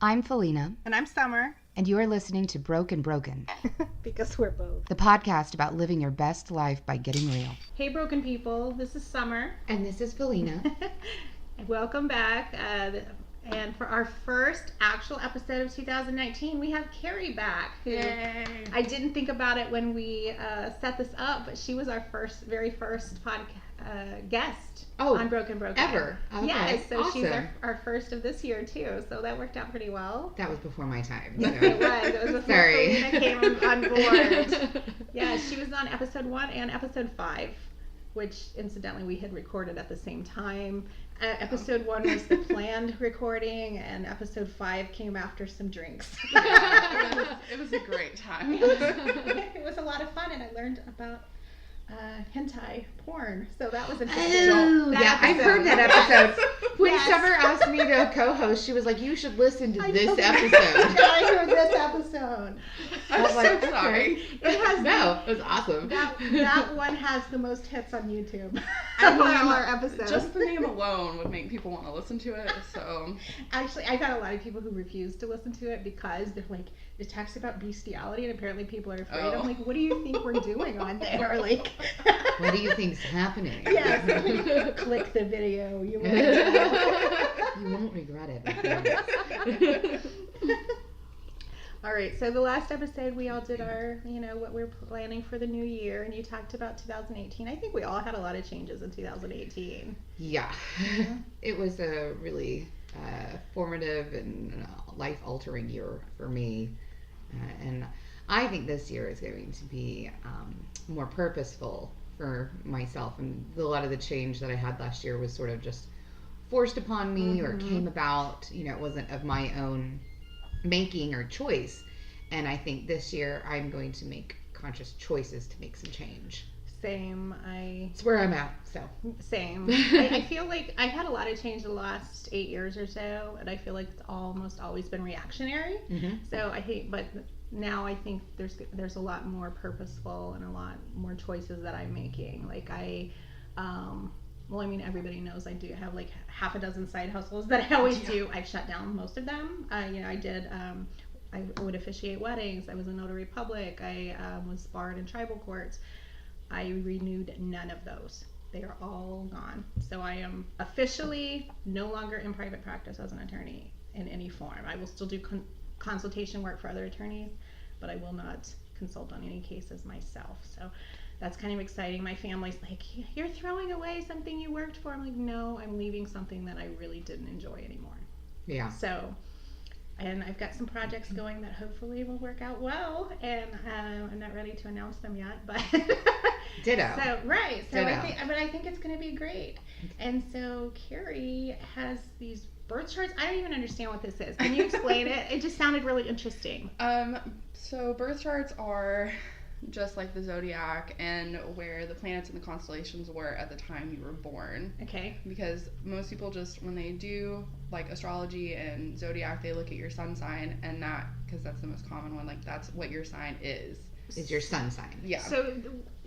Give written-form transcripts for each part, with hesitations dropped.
I'm Felina. And I'm Summer. And you are listening to Broken Broken. Because we're both. The podcast about living your best life by getting real. Hey, broken people. This is Summer. And this is Felina. Welcome back. And for our first actual episode of 2019, we have Karie back. Yay! I didn't think about it when we set this up, but she was our very first guest on Broken Broken. Ever? Okay. Yes, so awesome. she's our first of this year, too. So that worked out pretty well. That was before my time. So. It was before Felina came on board. Yeah, she was on episode 1 and episode 5, which incidentally we had recorded at the same time. Episode 1 was the planned recording, and episode 5 came after some drinks. It was a great time. It was a lot of fun, and I learned about hentai porn, so that was interesting. Oh, yeah, I've heard that episode. When Yes. Summer asked me to co-host, she was like, you should listen to this episode. I heard this episode. I'm was like, so sorry. It has It was awesome. that one has the most hits on YouTube. I Of all our episodes. Just the name alone would make people want to listen to it. So Actually, I've had a lot of people who refuse to listen to it because they're like, it talks about bestiality, and apparently people are afraid. Oh. I'm like, what do you think we're doing on there? Like, What do you think's happening? yes, click the video. You won't. You won't regret it. I promise. All right, so the last episode we all did our, what we're planning for the new year, and you talked about 2018. I think we all had a lot of changes in 2018. Yeah. It was a really formative and life-altering year for me. And I think this year is going to be more purposeful for myself. And a lot of the change that I had last year was sort of just forced upon me or came about. It wasn't of my own making or choice. And I think this year I'm going to make conscious choices to make some change. Same. It's where I'm at, so. Same. I feel like I've had a lot of change the last 8 years or so, and I feel like it's almost always been reactionary. Mm-hmm. So but now I think there's a lot more purposeful and a lot more choices that I'm making. Like everybody knows I do have like half a dozen side hustles that I always do. I've shut down most of them. I did. I would officiate weddings. I was a notary public. I was barred in tribal courts. I renewed none of those. They are all gone. So I am officially no longer in private practice as an attorney in any form. I will still do consultation work for other attorneys, but I will not consult on any cases myself. So that's kind of exciting. My family's like, you're throwing away something you worked for. I'm like, no, I'm leaving something that I really didn't enjoy anymore. Yeah. So, and I've got some projects going that hopefully will work out well, and I'm not ready to announce them yet, but Ditto. So I think it's going to be great. And so Karie has these birth charts. I don't even understand what this is. Can you explain it? It just sounded really interesting. So birth charts are just like the zodiac and where the planets and the constellations were at the time you were born. Okay. Because most people just, when they do like astrology and zodiac, they look at your sun sign, and because that's the most common one, like that's what your sign is. Is your sun sign. Yeah. So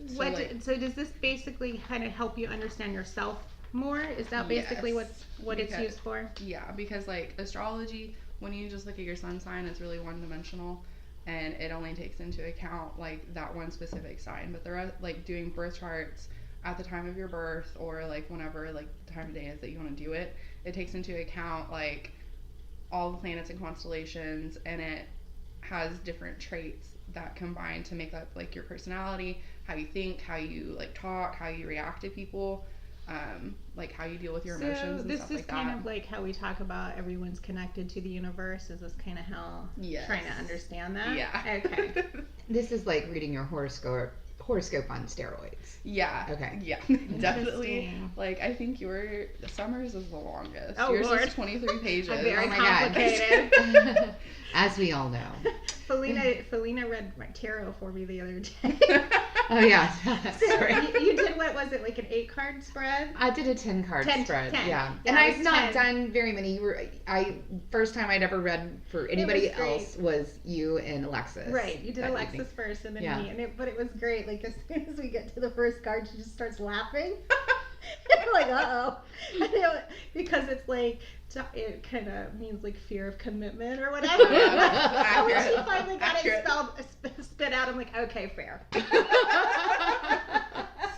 does this basically kind of help you understand yourself more? Is that basically Yes, what it's used for? Yeah, because like astrology, when you just look at your sun sign, it's really one-dimensional, and it only takes into account like that one specific sign. But the rest, like doing birth charts at the time of your birth, or like whenever like the time of day is that you want to do it, it takes into account like all the planets and constellations, and it has different traits that combine to make up like your personality, how you think, how you like talk, how you react to people, like how you deal with your emotions and stuff like that. So this is kind of like how we talk about everyone's connected to the universe. Is this kind of how trying to understand that? Yeah. Okay. This is like reading your horoscope on steroids. Yeah. Okay. Yeah. Definitely. Like I think Summer's is the longest. Oh, yours Lord. is 23 pages. I'm very Oh my complicated. God. As we all know. Felina read my tarot for me the other day. Oh yeah. So Sorry. you did, what was it, like an 8-card spread? I did a 10-card spread. 10. Yeah. Yeah, And it I've was not 10. done very many. First time I'd ever read for anybody was great. else was you and Alexis. Right, you did that Alexis evening. first and then Yeah. me, but it was great. Like as soon as we get to the first card, she just starts laughing. I'm like, uh-oh. Because it's like it kind of means like fear of commitment or whatever. Yeah, And when she accurate. finally got Accurate. it spit out, I'm like, okay, fair.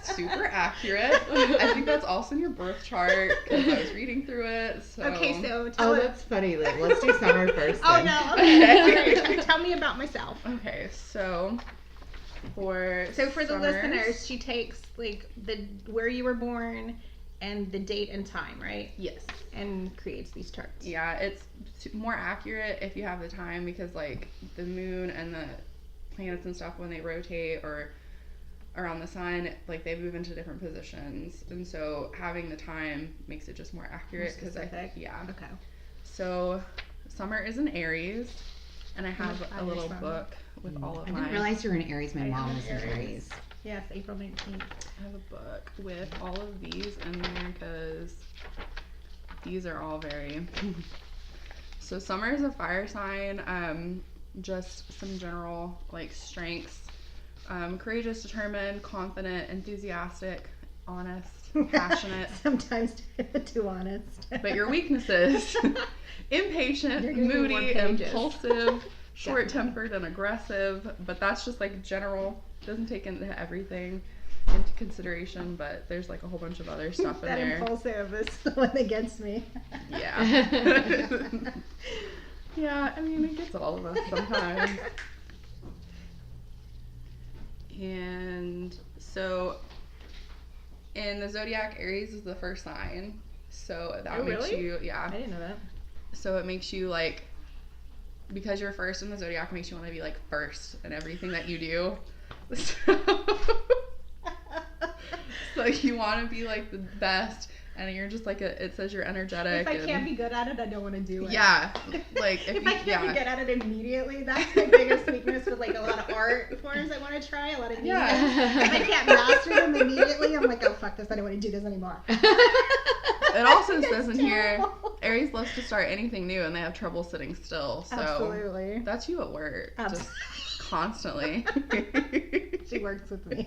Super accurate. I think that's also in your birth chart because I was reading through it. So. Okay, so Oh, tell that's funny. Let's do summer first. Oh then. no, okay. All right, tell me about myself. Okay, so for So for the summers- listeners, she takes like the where you were born and the date and time, right? Yes. And creates these charts. Yeah, it's more accurate if you have the time because like the moon and the planets and stuff when they rotate or around the sun, like they move into different positions, and so having the time makes it just more accurate because yeah. Okay. So summer is in Aries, and I have a little book with all of I my. didn't realize you were an Aries. My I mom am was an an Aries. Aries. Yes, April 19th. I have a book with all of these in there because these are all very. So summer is a fire sign. Just some general like strengths. Courageous, determined, confident, enthusiastic, honest, passionate. Sometimes too honest. But your weaknesses: impatient, You're gonna need more moody, pages. impulsive, short-tempered, and aggressive. But that's just like general. Doesn't take into everything into consideration. But there's like a whole bunch of other stuff in That there. impulsive is the one that gets me. Yeah. Yeah, I mean, it gets all of us sometimes. And so, in the zodiac, Aries is the first sign. So that Oh, makes really? you, yeah. I didn't know that. So it makes you like, because you're first in the zodiac, makes you want to be like first in everything that you do. So you want to be like the best, and you're just like it says you're energetic. If I and, can't be good at it, I don't want to do it. yeah, like If if I you, can't yeah. be good at it immediately, that's my biggest weakness with like a lot of art forms I want to try, a lot of music. Yeah. If I can't master them immediately, I'm like, oh fuck this, I don't want to do this anymore. It also It's says in here, terrible. Aries loves to start anything new and they have trouble sitting still. So Absolutely. that's you at work, Abs- just constantly. She works with me.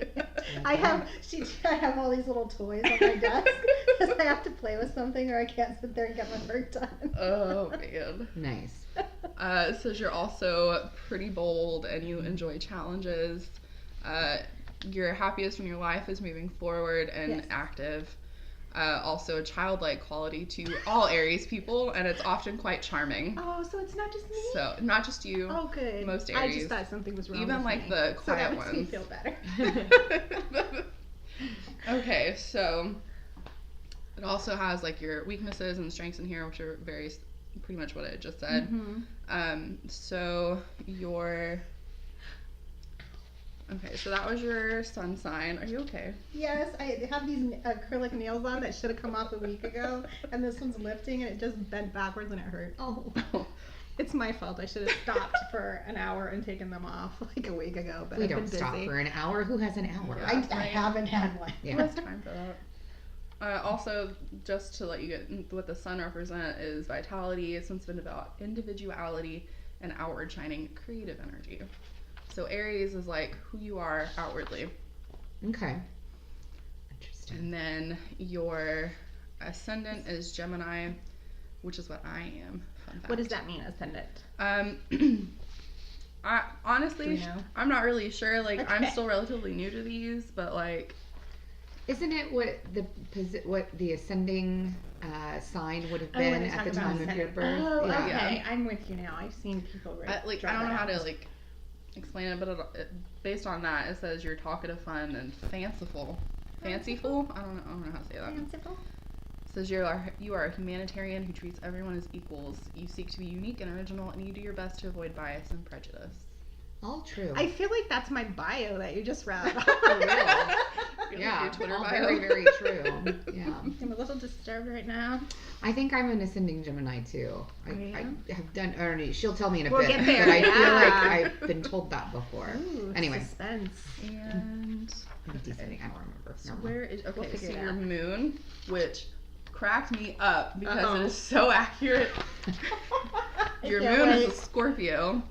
I have all these little toys on my desk because I have to play with something or I can't sit there and get my work done. Oh man. Nice. It says you're also pretty bold and you enjoy challenges. You're happiest when your life is moving forward and Yes. active. Also a childlike quality to all Aries people, and it's often quite charming. Oh, so it's not just me? So not just you, Oh, good. most I Aries. just thought something was wrong Even with like me. the So that quiet makes me ones. feel better. Okay, so it also has like your weaknesses and strengths in here, which are pretty much what I just said. Mhm. So okay, so that was your sun sign. Are you okay? Yes, I have these acrylic nails on that should have come off a week ago, and this one's lifting, and it just bent backwards, and it hurt. Oh. It's my fault. I should have stopped for an hour and taken them off like a week ago, but We I've been don't stop busy. for an hour. Who has an hour? Yeah. I haven't had one. Who has time for that? Also, just to let you get what the sun represent is vitality, it's been about individuality and outward shining creative energy. So Aries is like who you are outwardly. Okay. Interesting. And then your ascendant is Gemini, which is what I am. Fun fact. What does that mean, ascendant? I honestly, Do we know? I'm not really sure. Like, I'm Okay. still relatively new to these, but like, Isn't it what the ascending sign would have Oh, when been they at talk the about time of your ascendant. birth? Oh, Yeah. okay. Yeah. I'm with you now. I've seen people I don't know how to like explain it, but based on that, it says you're talkative, fun, and fanciful. Fanciful? I don't know how to say that. Fanciful? It says you are a humanitarian who treats everyone as equals. You seek to be unique and original, and you do your best to avoid bias and prejudice. All true. I feel like that's my bio that you just read. For real. Your Yeah, Twitter all bio. very, very true. Yeah. I'm a little disturbed right now. I think I'm an ascending Gemini too. I have done, or no, she'll tell me in a We'll bit. get there, But I feel like yeah. I've been told that before. Ooh, Anyway. suspense. And I'm descending, I don't remember. so Never mind. where is We'll okay? figure So it your out. moon, which cracked me up because Uh-oh. it is so accurate. Your can't moon wait. is a Scorpio.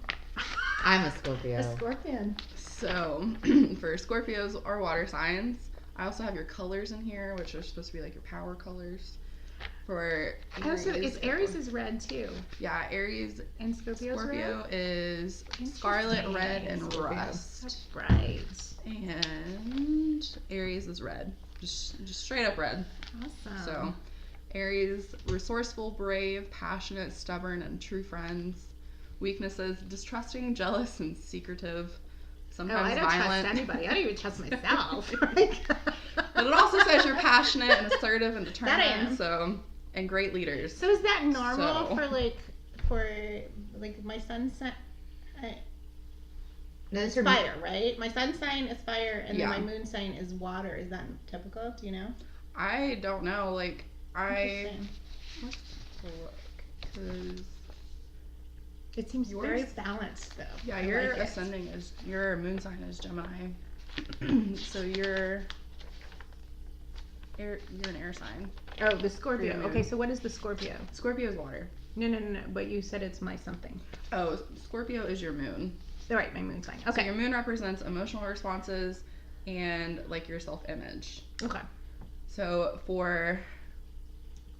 I'm a Scorpio. A scorpion. So for Scorpios or water signs, I also have your colors in here, which are supposed to be like your power colors. For Oh, Aries, so it's Aries is red too. yeah, Aries. And Scorpio's Scorpio red? is scarlet, red, and Scorpio. rust. That's right. And Aries is red. Just straight up red. Awesome. So, Aries, resourceful, brave, passionate, stubborn, and true friends. Weaknesses, distrusting, jealous, and secretive. Oh, Sometimes I don't violent. trust anybody. I don't even trust myself. But it also says you're passionate and assertive and determined. That I am. So, and great leaders. So is that normal So- for my sun's sign? No, It's those are fire, right? My sun sign is fire, and Yeah. then my moon sign is water. Is that typical? Do you know? I don't know. Like, Interesting. let's look. 'Cause It seems Yours- very balanced, though. yeah, I your like it. ascending is, your moon sign is Gemini. So you're an air sign. Oh, the Scorpio. For your Okay, moon. so what is the Scorpio? Scorpio is water. No. But you said it's my something. Oh, Scorpio is your moon. All right, my moon sign. So Okay. your moon represents emotional responses and like your self-image. Okay. So for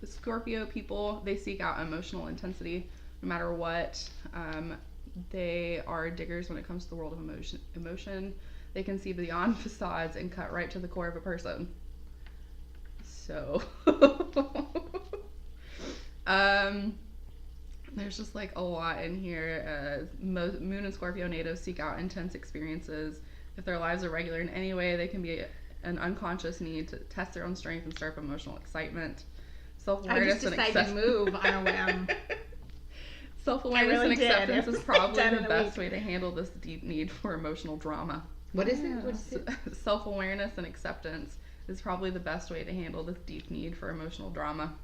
the Scorpio people, they seek out emotional intensity no matter what. They are diggers when it comes to the world of emotion. They can see beyond facades and cut right to the core of a person. So, there's just like a lot in here. Moon and Scorpio natives seek out intense experiences. If their lives are regular in any way, they can be an unconscious need to test their own strength and stir up emotional excitement. I Self-awareness just and decided to acceptance. move on a whim. Self-awareness I really and did. acceptance is probably Done the in a best week. way to handle this deep need for emotional drama. What is it? What is it? Self-awareness and acceptance is probably the best way to handle this deep need for emotional drama.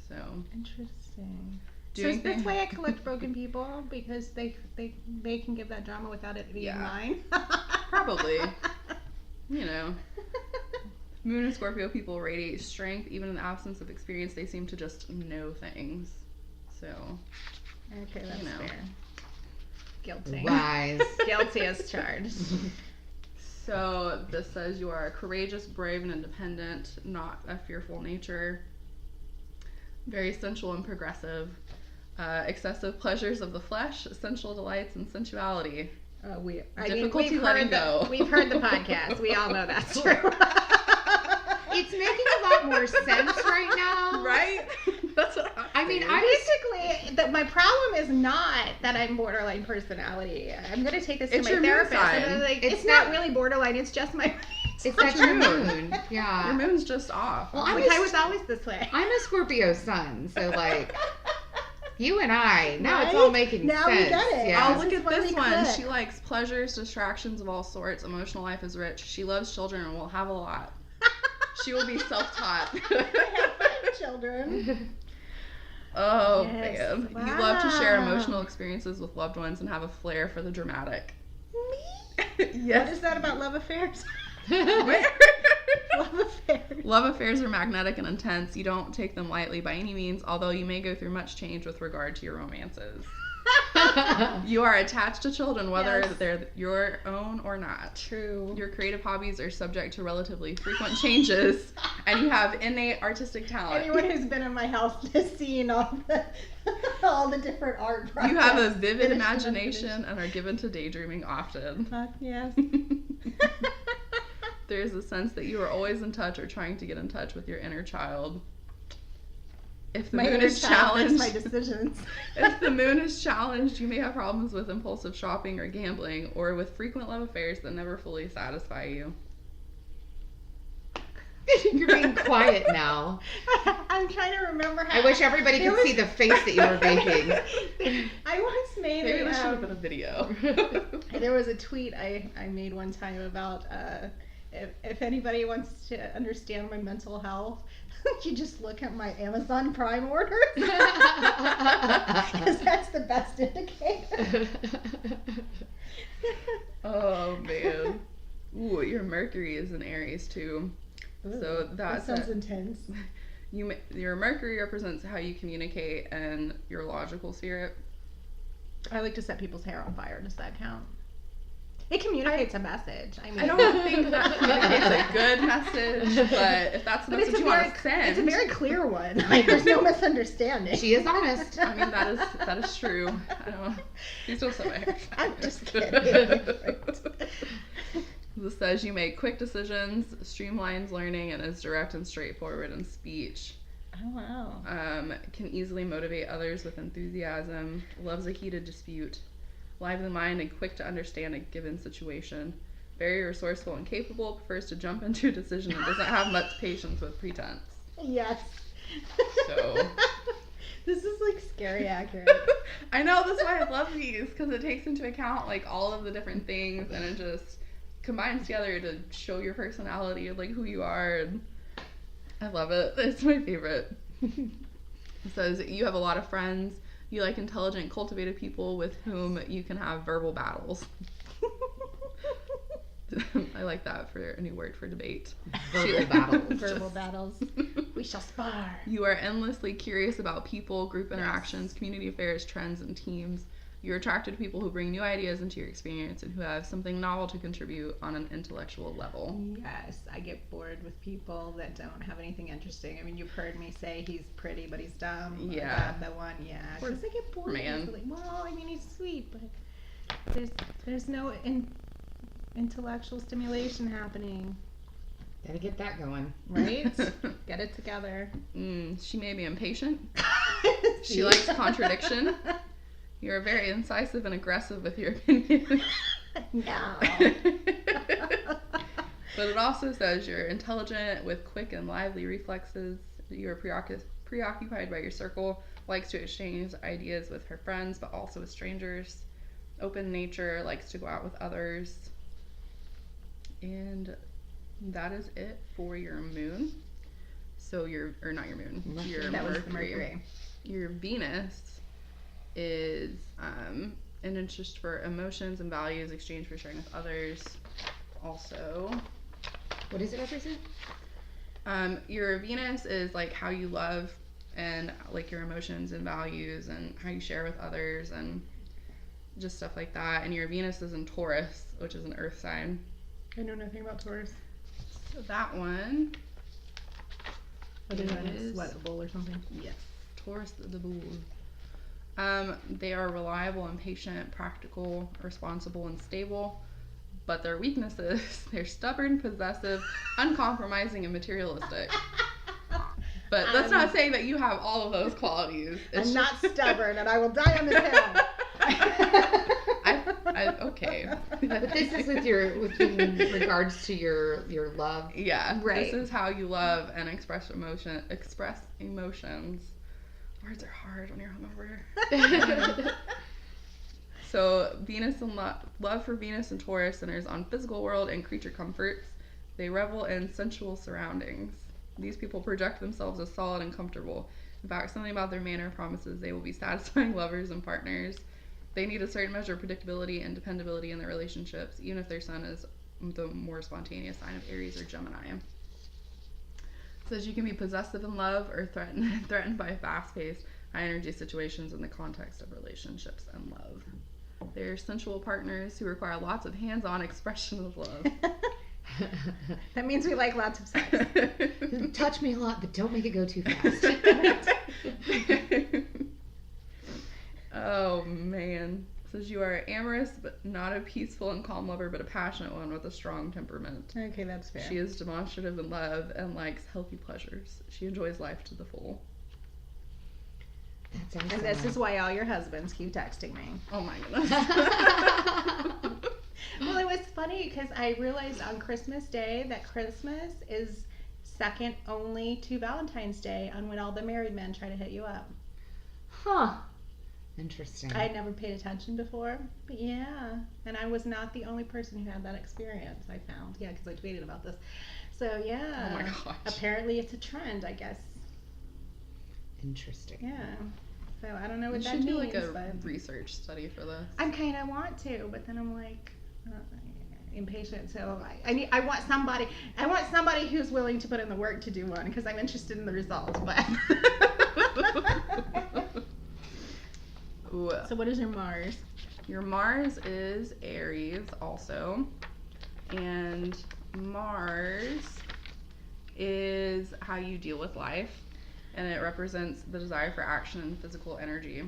So, Interesting. So doing is this things- why I collect broken people? Because they can give that drama without it being Yeah. mine? Probably. You know, Moon and Scorpio people radiate strength. Even in the absence of experience, they seem to just know things. So, Okay, that's know. fair. Guilty. Rise. Guilty as charged. so this says you are courageous, brave, and independent, not a fearful nature. Very sensual and progressive. Excessive pleasures of the flesh, sensual delights, and sensuality. Difficulty we've letting heard go. We've heard the podcast. We all know that's true. It's making a lot more sense right now. Right? That's what I mean, Basically, my problem is not that I'm borderline personality. I'm going to take this to It's my your moon therapist. sign. And I'm like, It's it's not not- really borderline. It's just my. It's not your your moon. moon. Yeah. Your moon's just off. Well, Like, I was always this way. I'm a Scorpio sun, so like you and I, now it's Right? all making Now we sense. get it. Yeah. Oh, look This at is when this we one. click. She likes pleasures, distractions of all sorts. Emotional life is rich. She loves children and will have a lot. She will be self-taught. I have 5 children. Oh, Yes. man. You love to share Wow. emotional experiences with loved ones and have a flair for the dramatic. Me? Yes. What is that about love affairs? Where? Love affairs. Love affairs are magnetic and intense. You don't take them lightly by any means, although you may go through much change with regard to your romances. You are attached to children, whether Yes. they're your own or not. True. Your creative hobbies are subject to relatively frequent changes, and you have innate artistic talent. Anyone who's been in my house has seen all the different art projects. You have a vivid finished and imagination and are given to daydreaming often. unfinished. Yes. There's a sense that you are always in touch or trying to get in touch with your inner child. If the My moon inner is child makes challenged, my decisions. if the moon is challenged, you may have problems with impulsive shopping or gambling, or with frequent love affairs that never fully satisfy you. You're being quiet now. I'm trying to remember how. I wish everybody There could see the face that you were making. I once made Maybe a, this should have been a video. there was a tweet I made one time about if anybody wants to understand my mental health, you just look at my Amazon Prime orders. Because that's the best indicator. Oh man. Ooh, your Mercury is in Aries too. So that that's sounds intense. your Mercury represents how you communicate and your logical spirit. I like to set people's hair on fire. Does that count? It communicates a message. I mean, I don't think that communicates a good message, but if that's the but it's message a you very, want to send, it's a very clear one. Like, there's no misunderstanding. She is honest. I mean, that is true. I don't know. Please don't set my hair. I'm just kidding. This says you make quick decisions, streamlines learning, and is direct and straightforward in speech. Oh, wow. Can easily motivate others with enthusiasm, loves a heated dispute, lively mind and quick to understand a given situation, very resourceful and capable, prefers to jump into a decision and doesn't have much patience with pretense. Yes. So. This is like scary accurate. I know, that's why I love these, because it takes into account like all of the different things and it just combines together to show your personality and like who you are, and I love it. It's my favorite. It says you have a lot of friends. You like intelligent, cultivated people with whom you can have verbal battles. I like that for a new word for debate. Verbal battles. Verbal battles. We shall spar. You are endlessly curious about people, group interactions, community affairs, trends, and teams. You're attracted to people who bring new ideas into your experience and who have something novel to contribute on an intellectual level. Yes, I get bored with people that don't have anything interesting. I mean, you've heard me say he's pretty, but he's dumb. Yeah. The one, yeah. Poor Because I get bored. man. Easily. Well, I mean, he's sweet, but there's no intellectual stimulation happening. Gotta get that going. Right? Get it together. She may be impatient. She likes contradiction. You're very incisive and aggressive with your opinions. No. But it also says you're intelligent with quick and lively reflexes. You're preoccupied by your circle, likes to exchange ideas with her friends, but also with strangers. Open nature, likes to go out with others. And that is it for your moon. So not your moon, your That was the Mercury. Your Venus is an interest for emotions and values, exchange for sharing with others. Also, What does it represent? your Venus is like how you love and like your emotions and values and how you share with others and just stuff like that. And your Venus is in Taurus, which is an earth sign. I know nothing about Taurus. So that one What is is it? What, a bull or something? yes, Taurus the bull. They are reliable and patient, practical, responsible, and stable. But their weaknesses, they're stubborn, possessive, uncompromising, and materialistic. But that's not saying that you have all of those qualities. I'm not stubborn, and I will die on this hill. Okay. But this is in regards to your love. Yeah. Right. This is how you love and express emotions. Words are hard when you're hungover. So Venus and love for Venus and Taurus centers on physical world and creature comforts. They revel in sensual surroundings. These people project themselves as solid and comfortable. In fact, something about their manner promises they will be satisfying lovers and partners. They need a certain measure of predictability and dependability in their relationships, even if their sun is the more spontaneous sign of Aries or Gemini. It says you can be possessive in love or threatened by fast-paced, high-energy situations in the context of relationships and love. They're sensual partners who require lots of hands-on expression of love. That means we like lots of sex. Touch me a lot, but don't make it go too fast. Oh man. It says you are amorous, but not a peaceful and calm lover, but a passionate one with a strong temperament. Okay, that's fair. She is demonstrative in love and likes healthy pleasures. She enjoys life to the full. That sounds And this is why all your husbands keep texting me. Oh my goodness. Well, it was funny because I realized on Christmas Day that Christmas is second only to Valentine's Day on when all the married men try to hit you up. Huh. Interesting. I had never paid attention before, but yeah. And I was not the only person who had that experience, I found. Yeah, because I tweeted about this. So yeah. Oh my gosh. Apparently it's a trend, I guess. Interesting. Yeah. So I don't know what You that should means. do like a but research study for this. I kind of want to, but then I'm like impatient. So I want somebody who's willing to put in the work to do one because I'm interested in the results. But Ooh. so what is your Mars? Your Mars is Aries also. And Mars is how you deal with life. And it represents the desire for action and physical energy.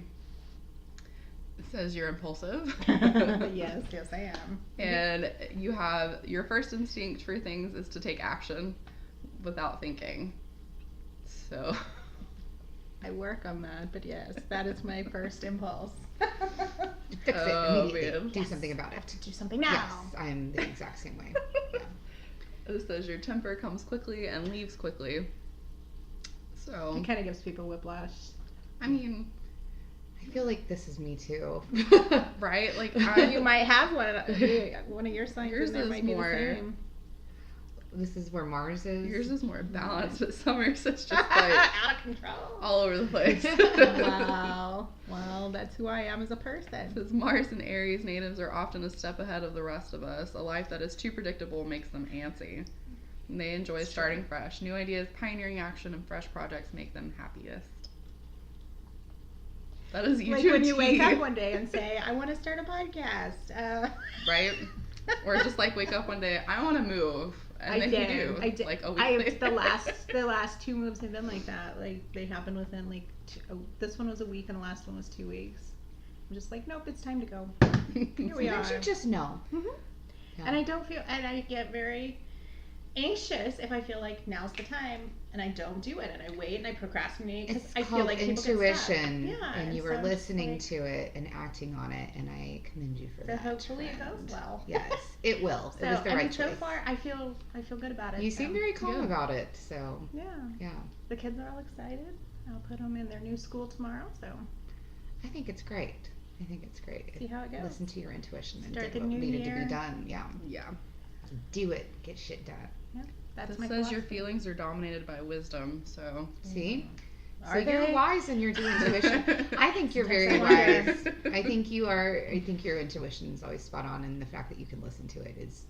It says you're impulsive. Yes, I am. And you have your first instinct for things is to take action without thinking. So I work on that, but yes, that is my first impulse. Fix it immediately. Man. Do something about it. Do something now. Yes, I'm the exact same way. Yeah. It says your temper comes quickly and leaves quickly. So It kind of gives people whiplash. I mean, I feel like this is me too. right? Like You might have one of your signs Yours in there is might be more- the same. This is where Mars is. yours is more balanced, but Summer's is just like Out of control. all over the place. Wow. Well, that's who I am as a person. Says Mars and Aries natives are often a step ahead of the rest of us. A life that is too predictable makes them antsy. And they enjoy starting fresh. New ideas, pioneering action, and fresh projects make them happiest. That is you Like to a when you wake T. up one day and say, I want to start a podcast. Right? Or just like wake up one day, I want to move, and then you do. I did. Like a week the later. the last two moves have been like that. Like they happened within like this one was a week and the last one was 2 weeks. I'm just like, nope, it's time to go. Here we are. Sometimes you just know. Mhm. Yeah. And I don't feel, and I get very anxious if I feel like now's the time and I don't do it and I wait and I procrastinate because It's I called feel like people get stuck. intuition, Yeah, and you so were I'm just listening like, to it and acting on it, and I commend you for So that. hopefully it friend. goes well. Yes, it will. So It was the I right mean, so choice. far I feel good about it. You so. seem very calm Yeah. about it, so Yeah, yeah. the kids are all excited. I'll put them in their new school tomorrow, so I think it's great. I think it's great. see how it goes. Listen to your intuition and Start do the what new needed to year. be done. Yeah, Yeah. do it. Get shit done. That's This my says your philosophy. feelings are dominated by wisdom, so. See, so Are you're they? wise in your intuition. I think you're very Sometimes I wise. I think you are. I think your intuition is always spot on, and the fact that you can listen to it is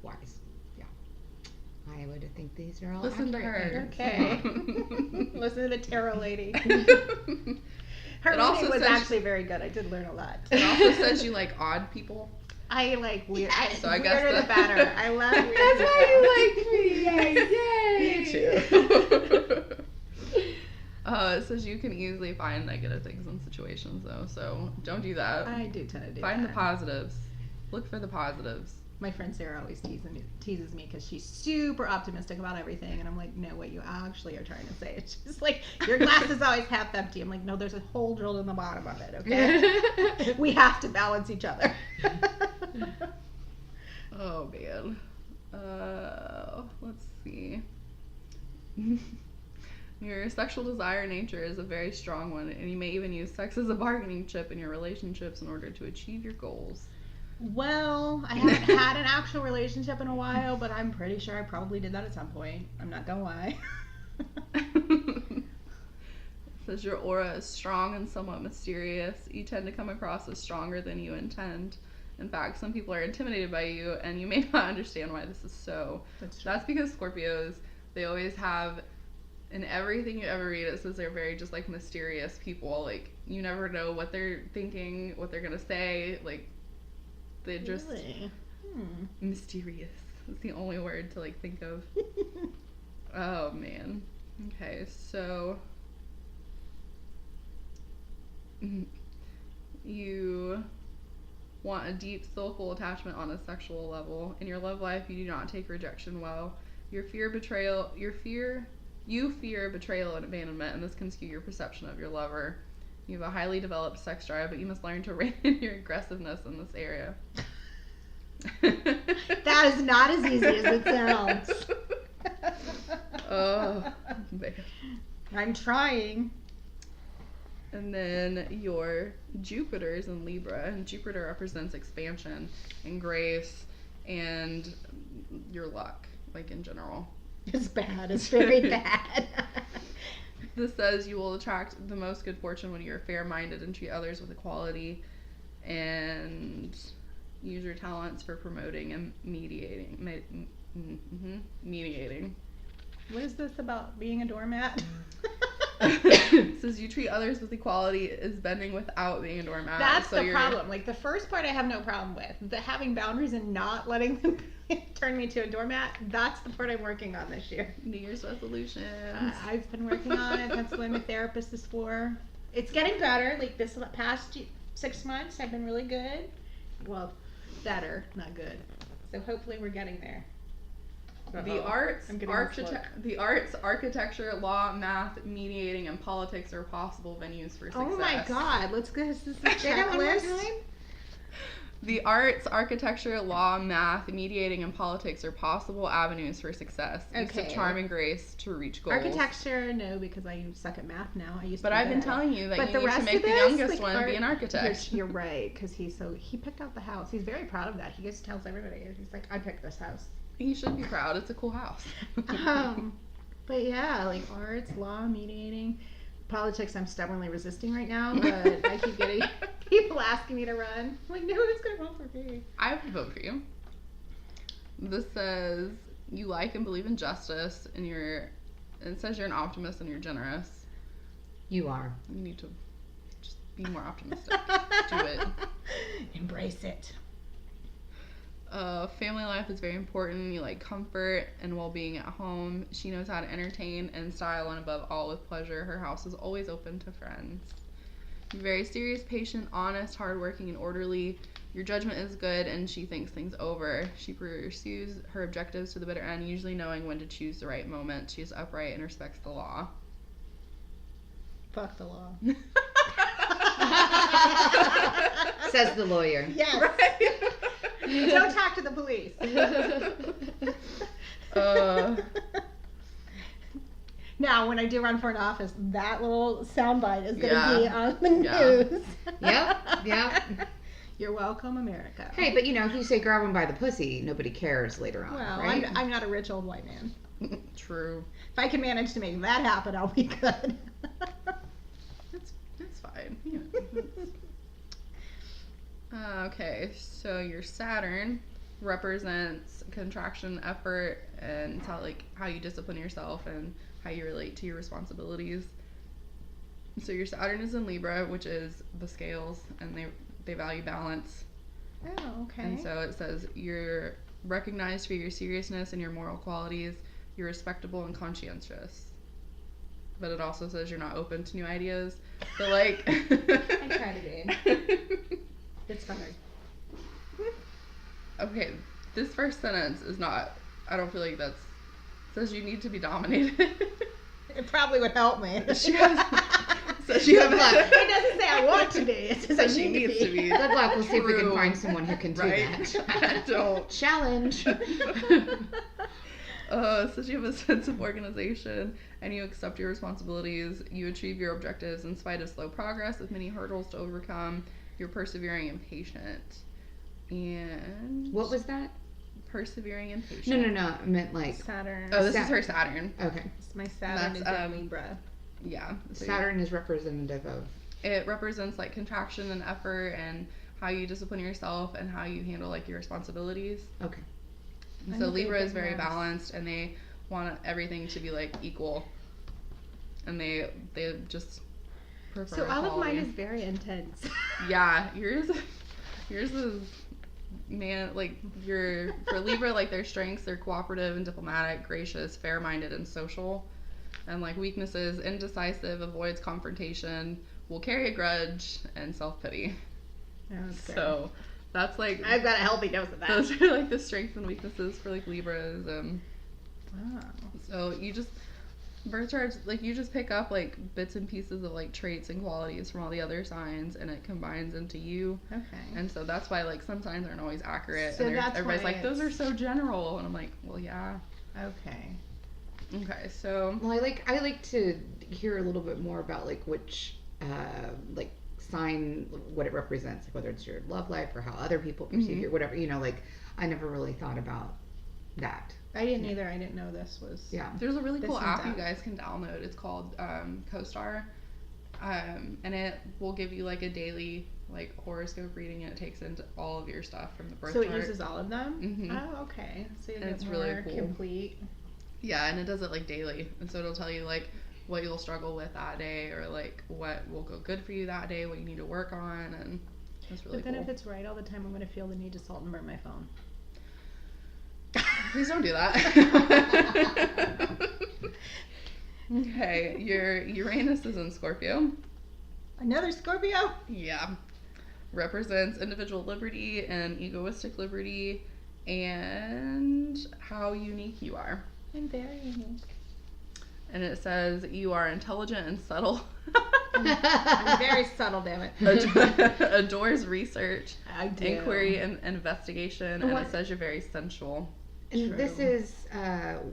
wise. Yeah, I would think these are all Listen to accurate her. Okay. Listen to the tarot lady. Her It also reading was says- actually very good. I did learn a lot. It also says you like odd people. I like weird. So I guess weirder the better. I love weird. That's why you like me. Yay! Me too. It says you can easily find negative things in situations, though, so don't do that. I do tend to do Find that. the positives. Look for the positives. My friend Sarah always teases me because she's super optimistic about everything, and I'm like, no, what you actually are trying to say. She's like, your glass is always half empty. I'm like, no, there's a hole drilled in the bottom of it. Okay, we have to balance each other. Oh man. Let's see. Your sexual desire nature is a very strong one, and you may even use sex as a bargaining chip in your relationships in order to achieve your goals. Well, I haven't had an actual relationship in a while, but I'm pretty sure I probably did that at some point. I'm not gonna lie. It says your aura is strong and somewhat mysterious. You tend to come across as stronger than you intend. In fact, some people are intimidated by you, and you may not understand why this is so. That's because Scorpios, they always have, in everything you ever read, it says they're very just like mysterious people. Like, you never know what they're thinking, what they're gonna say. Like, they're just Really? mysterious. It's the only word to like think of. Oh man. Okay, so you want a deep, soulful attachment on a sexual level. In your love life, you do not take rejection well. You fear betrayal and abandonment, and this can skew your perception of your lover. You have a highly developed sex drive, but you must learn to rein in your aggressiveness in this area. That is not as easy as it sounds. Oh, man. I'm trying. And then your Jupiter is in Libra, and Jupiter represents expansion and grace and your luck, like in general. It's bad. It's very bad. This says you will attract the most good fortune when you are fair-minded and treat others with equality, and use your talents for promoting and mediating. Mediating. What is this about being a doormat? It says you treat others with equality is bending without being a doormat. That's so the problem. Like the first part I have no problem with. The having boundaries and not letting them turn me to a doormat, that's the part I'm working on this year. New Year's resolutions. I've been working on it. That's what my therapist is for. It's getting better. Like this past 6 months have been really good. Well, better, not good. So hopefully we're getting there. The arts, architecture, law, math, mediating, and politics are possible venues for success. Oh my God! Let's go. This is a Say that one more checklist. time. The arts, architecture, law, math, mediating, and politics are possible avenues for success. Use of Okay. charm and grace to reach goals. Architecture, no, because I suck at math now. I used to. But be I've been good at it. telling you that But you the need to rest make of the this, youngest like, one be an architect. You're right, because he picked out the house. He's very proud of that. He just tells everybody. He's like, I picked this house. You should be proud. It's a cool house. But yeah, like arts, law, mediating, politics. I'm stubbornly resisting right now, but I keep getting people asking me to run. I'm like, no one's gonna vote for me. I would vote for you. This says you like and believe in justice, and it says you're an optimist and you're generous. You are. You need to just be more optimistic. Do it. Embrace it. Family life is very important. You like comfort and well-being at home. She knows how to entertain and style, and above all, with pleasure. Her house is always open to friends. You're very serious, patient, honest, hardworking, and orderly. Your judgment is good, and she thinks things over. She pursues her objectives to the bitter end, usually knowing when to choose the right moment. She is upright and respects the law. Fuck the law. Says the lawyer. Yes. Right? Don't talk to the police. Now, when I do run for an office, that little soundbite is going to be on the news. Yep. You're welcome, America. Hey, but if you say grab him by the pussy, nobody cares later on, Well, right? I'm not a rich old white man. True. If I can manage to make that happen, I'll be good. It's fine. Yeah. Okay, so your Saturn represents contraction, effort, and it's how you discipline yourself and how you relate to your responsibilities. So your Saturn is in Libra, which is the scales, and they value balance. Oh, okay. And so it says you're recognized for your seriousness and your moral qualities. You're respectable and conscientious. But it also says you're not open to new ideas. So like I try to be. It's hard. Okay, this first sentence is not. I don't feel like that's. Says you need to be dominated. It probably would help me. She has. Says she Good has. luck. It doesn't say I want to be. It says I She need needs to to be. be. Good luck. We'll see if we can True. find someone who can do Right? that. I don't. Challenge. So you have a sense of organization and you accept your responsibilities. You achieve your objectives in spite of slow progress with many hurdles to overcome. You're persevering and patient. And What was that? persevering and patient. No. I meant like Saturn. Oh, this Sat- is her Saturn. okay. My Saturn That's, is in Libra. Yeah. So Saturn is representative of. it represents like contraction and effort and how you discipline yourself and how you handle like your responsibilities. Okay. And I'm so a big, Libra is big very mess. balanced and they want everything to be like equal. And they just prefer So all of mine equality. is very intense. Yeah, yours is man, like for Libra, like their strengths, they're cooperative and diplomatic, gracious, fair-minded, and social. And like weaknesses, indecisive, avoids confrontation, will carry a grudge, and self-pity. Okay. So that's like I've got a healthy dose of that. those are like the strengths and weaknesses for like Libras. Wow. So you just birth charts, like you just pick up like bits and pieces of like traits and qualities from all the other signs, and it combines into you. Okay. And so that's why like some signs aren't always accurate. So And that's everybody's why like, those are it's- so general, and I'm like, well, yeah. Okay. Okay, so Well, I like to hear a little bit more about like which like sign, what it represents, like whether it's your love life or how other people perceive Mhm. you, whatever. Like I never really thought about that. I didn't either. I didn't know this was. Yeah. there's a really This cool one's app you out. guys can download. It's called CoStar, and it will give you like a daily like horoscope reading, and it takes into all of your stuff from the birth So chart. it uses all of them. Mhm. Oh, okay. So you And get it's more really cool. complete. Yeah, and it does it like daily, and so it'll tell you like what you'll struggle with that day, or like what will go good for you that day, what you need to work on, and it's really But then cool. if it's right all the time, I'm going to feel the need to salt and burn my phone. Please don't do that. Okay, your Uranus is in Scorpio. Another Scorpio? Yeah. Represents individual liberty and egoistic liberty and how unique you are. I'm very unique. And it says you are intelligent and subtle. I'm very subtle, damn it. Adores research, I do. inquiry, and investigation. And What? it says you're very sensual. And True. this is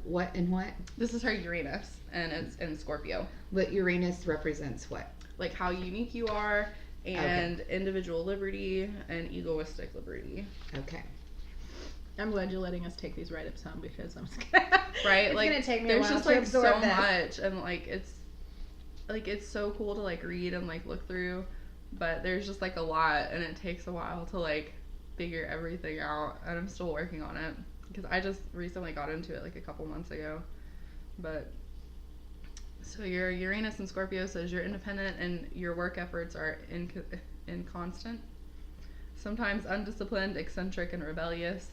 what and what? This is her Uranus, and it's in Scorpio. But Uranus represents what? Like how unique you are, and individual liberty, and egoistic liberty. Okay. I'm glad you're letting us take these write-ups home because I'm just Right? It's like gonna take me a there's while just to like absorb so this. much, and it's so cool to like read and like look through, but there's just like a lot, and it takes a while to like figure everything out, and I'm still working on it because I just recently got into it like a couple months ago. But so your Uranus and Scorpio says you're independent and your work efforts are inconstant, sometimes undisciplined, eccentric, and rebellious.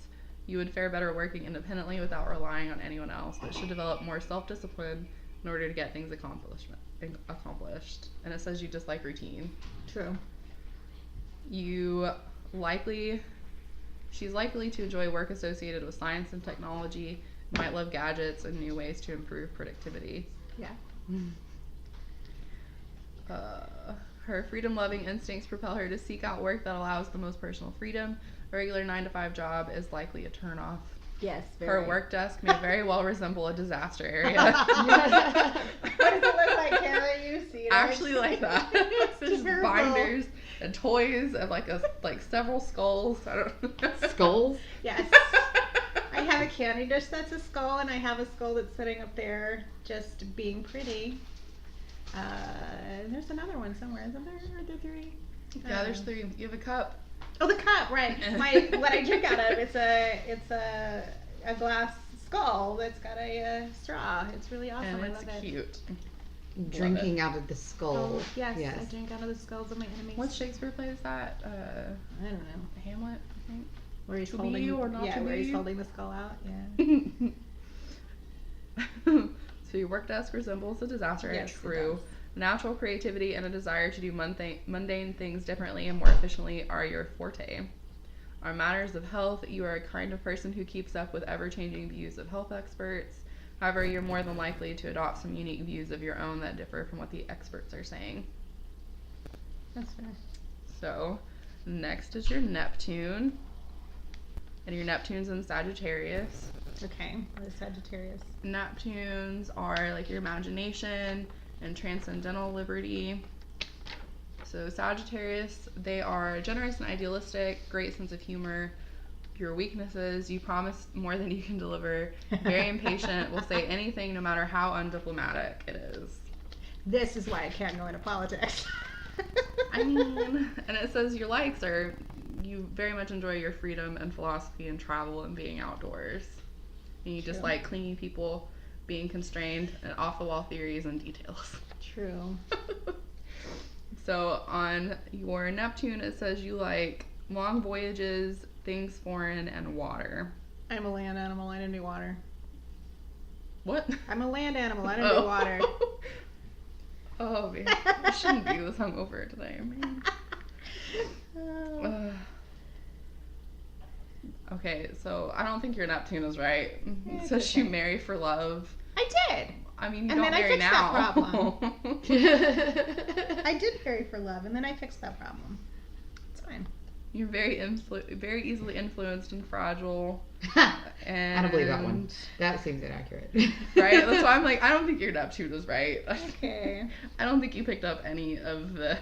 You would fare better working independently without relying on anyone else, but should develop more self-discipline in order to get things accomplished. And it says you dislike routine. True. She's likely to enjoy work associated with science and technology, might love gadgets and new ways to improve productivity. Yeah. Her freedom-loving instincts propel her to seek out work that allows the most personal freedom. A regular 9-to-5 job is likely a turn-off. Yes. Her work desk may very well resemble a disaster area. What does it look like, Karie? You see it? Actually, like that. There's Terrible. binders and toys and like several skulls. I don't. Skulls? Yes. I have a candy dish that's a skull, and I have a skull that's sitting up there just being pretty. There's another one somewhere, isn't there? Are there three? Yeah, there's 3. You have a cup. Oh, the cup, right? What I drink out of it's a glass skull that's got a straw. It's really awesome. And I it's love it. cute. Drinking out of the skull. Oh, yes, Yes. I drink out of the skulls of my enemies. What Shakespeare play is that? I don't know. Hamlet, I think. Where he's To be holding, or not to where be? he's holding the skull out. Yeah. So your work desk resembles a disaster area. Yes, it True. does. Natural creativity and a desire to do mundane things differently and more efficiently are your forte. On matters of health, you are a kind of person who keeps up with ever-changing views of health experts. However, you're more than likely to adopt some unique views of your own that differ from what the experts are saying. That's fair. So, next is your Neptune. And your Neptune's in Sagittarius. Okay. What is Sagittarius? Neptunes are like your imagination and transcendental liberty. So Sagittarius, they are generous and idealistic, great sense of humor. Your weaknesses, you promise more than you can deliver, very impatient, will say anything no matter how undiplomatic it is. This is why I can't go into politics. I mean, and it says your likes are, you very much enjoy your freedom and philosophy and travel and being outdoors. And you True. just like clingy people, being constrained, and off-the-wall theories and details. True. So on your Neptune, it says you like long voyages, things foreign, and water. I'm a land animal. I don't do water. What? I'm a land animal. I don't do water. Oh man, I shouldn't be this hungover today, man. Oh. Okay, so I don't think your Neptune is right. Yeah, It it's says you okay. marry for love. I did. I mean, you And don't then I marry fixed now. that problem. I did marry for love, and then I fixed that problem. It's fine. You're very easily influenced and fragile. And I don't believe that one. That seems inaccurate. Right? That's why I'm like, I don't think your Neptune is right. Okay. I don't think you picked up any of this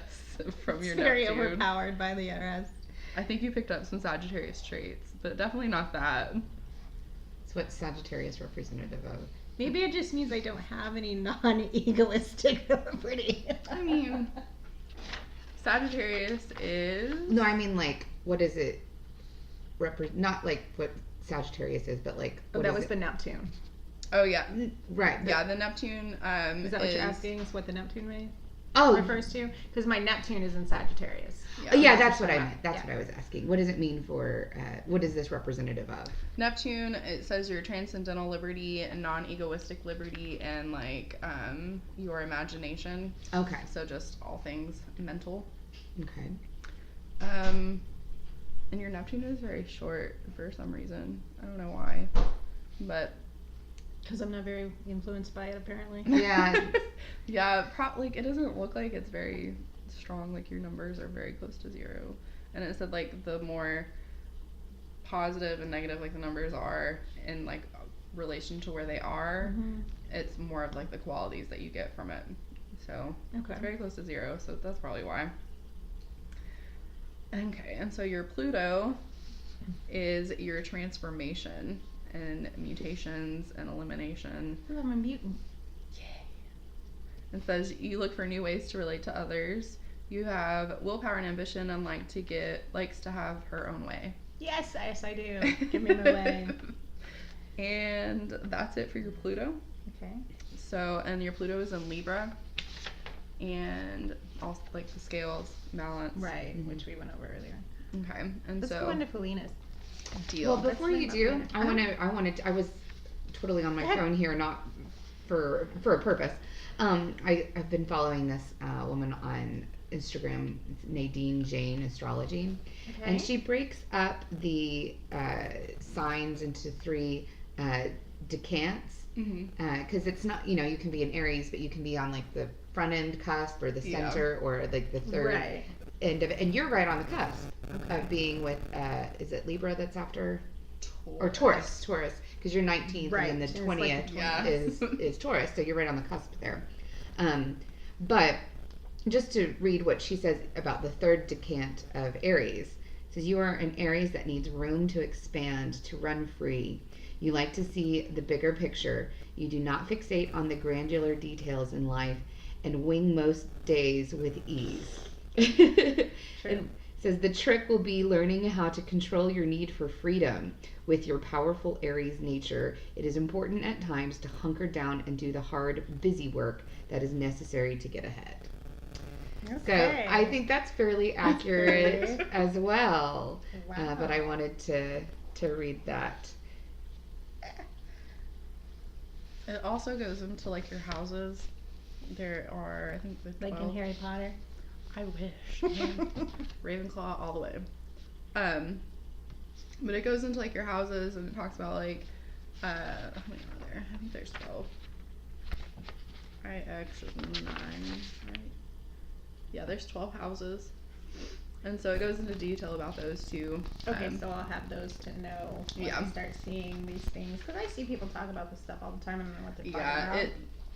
from your It's very Neptune. overpowered by the IRS. I think you picked up some Sagittarius traits, but definitely not that. It's what Sagittarius representative of. Maybe it just means I don't have any non-egoistic liberty. I mean, Sagittarius is... No, I mean like, what is it? Not like what Sagittarius is, but like. Oh, what that is was it? the Neptune. Oh yeah, Right. yeah. The Neptune Is that what you're asking? Is what the Neptune may Oh, refers to? Because my Neptune is in Sagittarius. yeah, that's what I meant. That's Yeah. what I was asking. What does it mean for, what is this representative of? Neptune, it says your transcendental liberty and non-egoistic liberty and your imagination. Okay. So just all things mental. Okay. And your Neptune is very short for some reason. I don't know why, but Because I'm not very influenced by it, apparently. Yeah. yeah, it doesn't look like it's very strong. Like your numbers are very close to 0, and it said like the more positive and negative like the numbers are in like relation to where they are, it's more of like the qualities that you get from it. So Okay. it's very close to 0, so that's probably why. Okay, and so your Pluto is your transformation and mutations and elimination. Ooh, I'm a mutant. It says you look for new ways to relate to others. You have willpower and ambition and likes to have her own way. Yes, I do. Give me my way. And that's it for your Pluto. Okay. So, and your Pluto is in Libra. And also like the scales, balance. Right, which we went over earlier. Okay. And Let's so go into Felina's. deal. Well, before you do, I was totally on my Go ahead. phone here, not for a purpose. I've been following this woman on Instagram, it's Nadine Jane Astrology, and she breaks up the signs into 3 decants, because it's not, you can be an Aries, but you can be on like the front end cusp or the center or like the third end of it, and you're right on the cusp of being with is it Libra that's after or Taurus, because you're 19th and then the 20th is Taurus, so you're right on the cusp there. But just to read what she says about the 3rd decant of Aries, it says you are an Aries that needs room to expand, to run free. You like to see the bigger picture. You do not fixate on the granular details in life and wing most days with ease. It says the trick will be learning how to control your need for freedom. With your powerful Aries nature, it is important at times to hunker down and do the hard, busy work that is necessary to get ahead. Okay. So I think that's fairly accurate as well. Wow. But I wanted to read that. It also goes into like your houses. There are, I think, the 12. Like in Harry Potter. I wish. Ravenclaw all the way. But it goes into like your houses and it talks about like how many are there? I think there's 12. IX is 9, right? Yeah, there's 12 houses. And so it goes into detail about those too. Okay, so I'll have those to know when I start seeing these things. Because I see people talk about this stuff all the time and I don't know what they're talking about.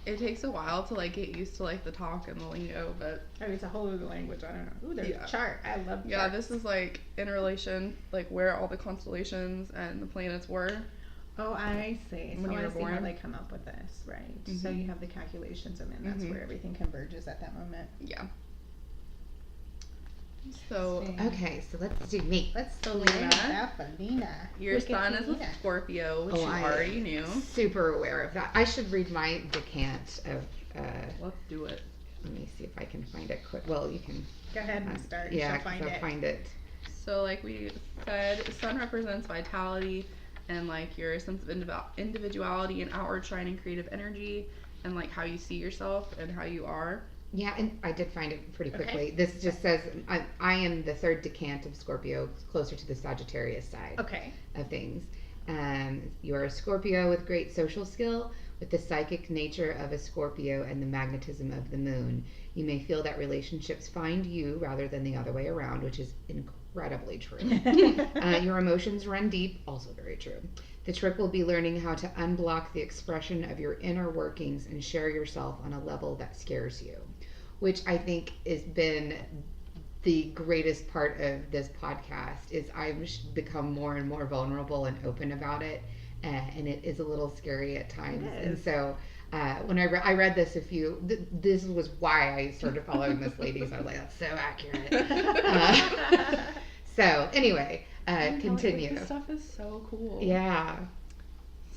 It takes a while to like get used to like the talk and the lingo, but it's a whole other language. I don't know. Ooh, there's a chart. I love charts. Yeah, this is like in relation, like where all the constellations and the planets were. Oh, I see. When so you were I see born. how they come up with this, right? So you have the calculations and then that's where everything converges at that moment. Yeah. So Okay, so let's do me. Let's Felina. Your sun is a Scorpio, which you already knew. Super aware of that. I should read my decant of. Let's do it. Let me see if I can find it quick. Well, you can. Go ahead and start. Yeah, I'll find it. So, like we said, sun represents vitality and like your sense of individuality and outward shining creative energy and like how you see yourself and how you are. Yeah, and I did find it pretty quickly. Okay. This just says I am the 3rd decant of Scorpio, closer to the Sagittarius side of things. You are a Scorpio with great social skill, with the psychic nature of a Scorpio and the magnetism of the moon. You may feel that relationships find you rather than the other way around, which is incredibly true. Your emotions run deep, also very true. The trick will be learning how to unblock the expression of your inner workings and share yourself on a level that scares you, which I think has been the greatest part of this podcast. Is I've become more and more vulnerable and open about it, and it is a little scary at times. And so when I read this, this was why I started following this lady. So I was like, that's so accurate. So anyway, continue. This stuff is so cool. Yeah.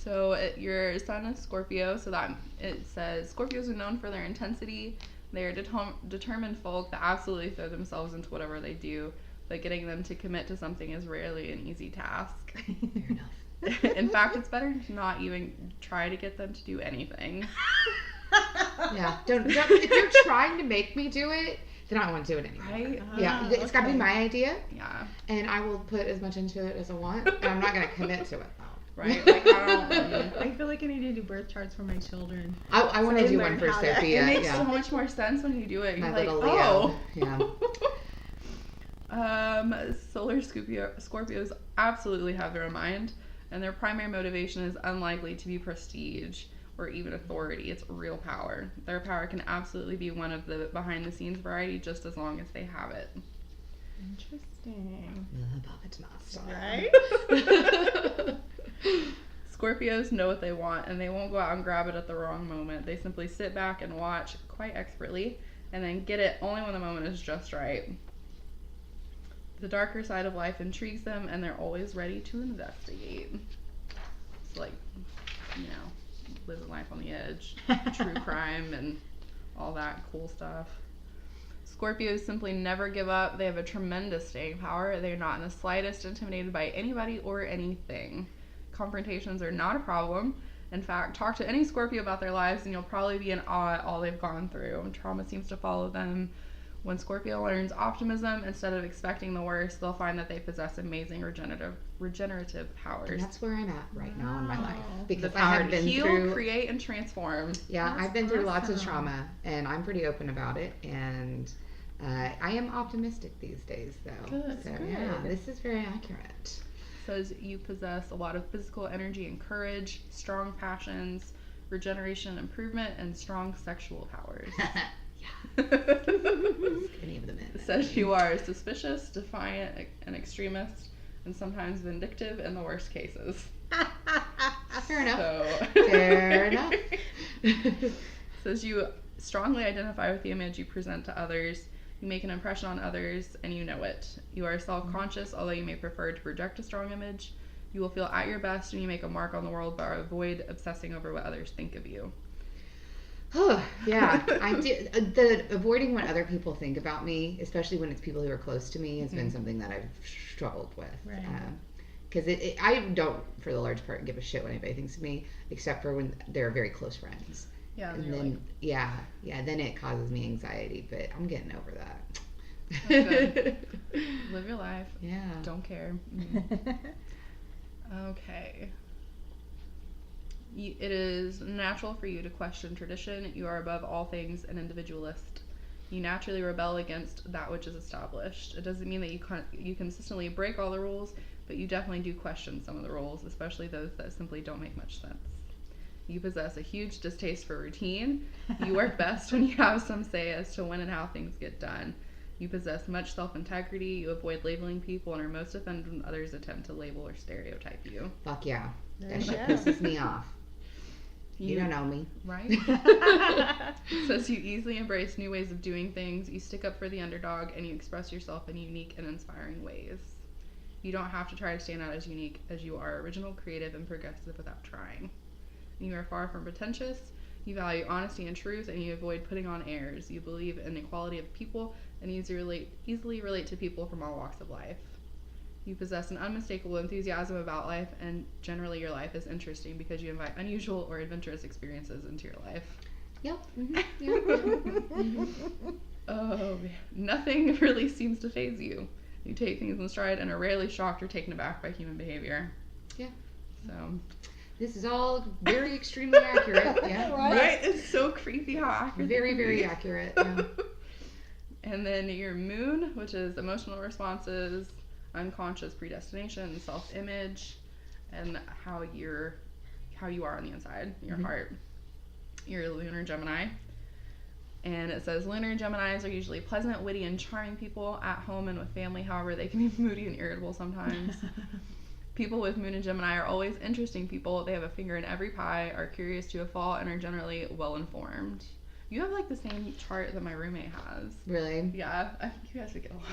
So your sun is Scorpio, so that it says Scorpios are known for their intensity. They are determined folk that absolutely throw themselves into whatever they do, but getting them to commit to something is rarely an easy task. Fair enough. In fact, it's better to not even try to get them to do anything. Yeah, don't if you're trying to make me do it, then I don't want to do it anymore. Right? Yeah, it's got to be my idea, Yeah. and I will put as much into it as I want, and I'm not going to commit to it though. Right? Like, I don't. I feel like I need to do birth charts for my children. I want to do one learn for how to- Sophia. It makes Yeah. so much more sense when you do it. You're My like, little Leo. oh. Yeah. Solar Scorpios absolutely have their own mind, and their primary motivation is unlikely to be prestige or even authority. It's real power. Their power can absolutely be one of the behind-the-scenes variety, just as long as they have it. Interesting. The puppet master. Right? Scorpios know what they want, and they won't go out and grab it at the wrong moment. They simply sit back and watch quite expertly, and then get it only when the moment is just right. The darker side of life intrigues them, and they're always ready to investigate. It's like, you know, living life on the edge, true crime, and all that cool stuff. Scorpios simply never give up. They have a tremendous staying power. They're not in the slightest intimidated by anybody or anything. Confrontations are not a problem. In fact, talk to any Scorpio about their lives and you'll probably be in awe at all they've gone through. Trauma seems to follow them. When Scorpio learns optimism, instead of expecting the worst, they'll find that they possess amazing regenerative powers. And that's where I'm at right now in my life. Wow. Because The I power have to been heal, through create, and transform. Yeah, That's I've been through lots of awesome. trauma, and I'm pretty open about it. And I am optimistic these days, though. Good, So good. yeah, this is very accurate. Says you possess a lot of physical energy and courage, strong passions, regeneration and improvement, and strong sexual powers. Any of the men. It says you are suspicious, defiant, and extremist, and sometimes vindictive in the worst cases. Fair enough. So, Fair enough. Says you strongly identify with the image you present to others. You make an impression on others, and you know it. You are self-conscious, although you may prefer to project a strong image. You will feel at your best when you make a mark on the world, but avoid obsessing over what others think of you. Oh, yeah, I do. The avoiding what other people think about me, especially when it's people who are close to me, has been something that I've struggled with. Right. Because I don't, for the large part, give a shit what anybody thinks of me, except for when they're very close friends. Yeah, And you're then, like, then it causes me anxiety, but I'm getting over that. That's live your life. Yeah. Don't care. Okay. It is natural for you to question tradition. You are above all things an individualist. You naturally rebel against that which is established. It doesn't mean that you consistently break all the rules, but you definitely do question some of the rules, especially those that simply don't make much sense. You possess a huge distaste for routine. You work best when you have some say as to when and how things get done. You possess much self-integrity. You avoid labeling people and are most offended when others attempt to label or stereotype you. Fuck yeah. There That you shit go. pisses me off. You don't know me. Right? Says you easily embrace new ways of doing things. You stick up for the underdog and you express yourself in unique and inspiring ways. You don't have to try to stand out as unique as you are original, creative, and progressive without trying. You are far from pretentious. You value honesty and truth, and you avoid putting on airs. You believe in equality of people and easily relate to people from all walks of life. You possess an unmistakable enthusiasm about life, and generally your life is interesting because you invite unusual or adventurous experiences into your life. Yep. Mm-hmm. Yep. Oh, man. Nothing really seems to faze you. You take things in stride and are rarely shocked or taken aback by human behavior. Yeah. So. This is all very extremely accurate. Yeah. Right? It's so creepy how accurate. Very, it can very be. accurate. Yeah. And then your moon, which is emotional responses, unconscious predestination, self-image, and how you are on the inside, your heart. You're a lunar Gemini. And it says lunar Geminis are usually pleasant, witty, and charming people at home and with family. However, they can be moody and irritable sometimes. People with moon and Gemini are always interesting people. They have a finger in every pie, are curious to a fault, and are generally well-informed. You have like the same chart that my roommate has. Really? Yeah, I think you guys would get along.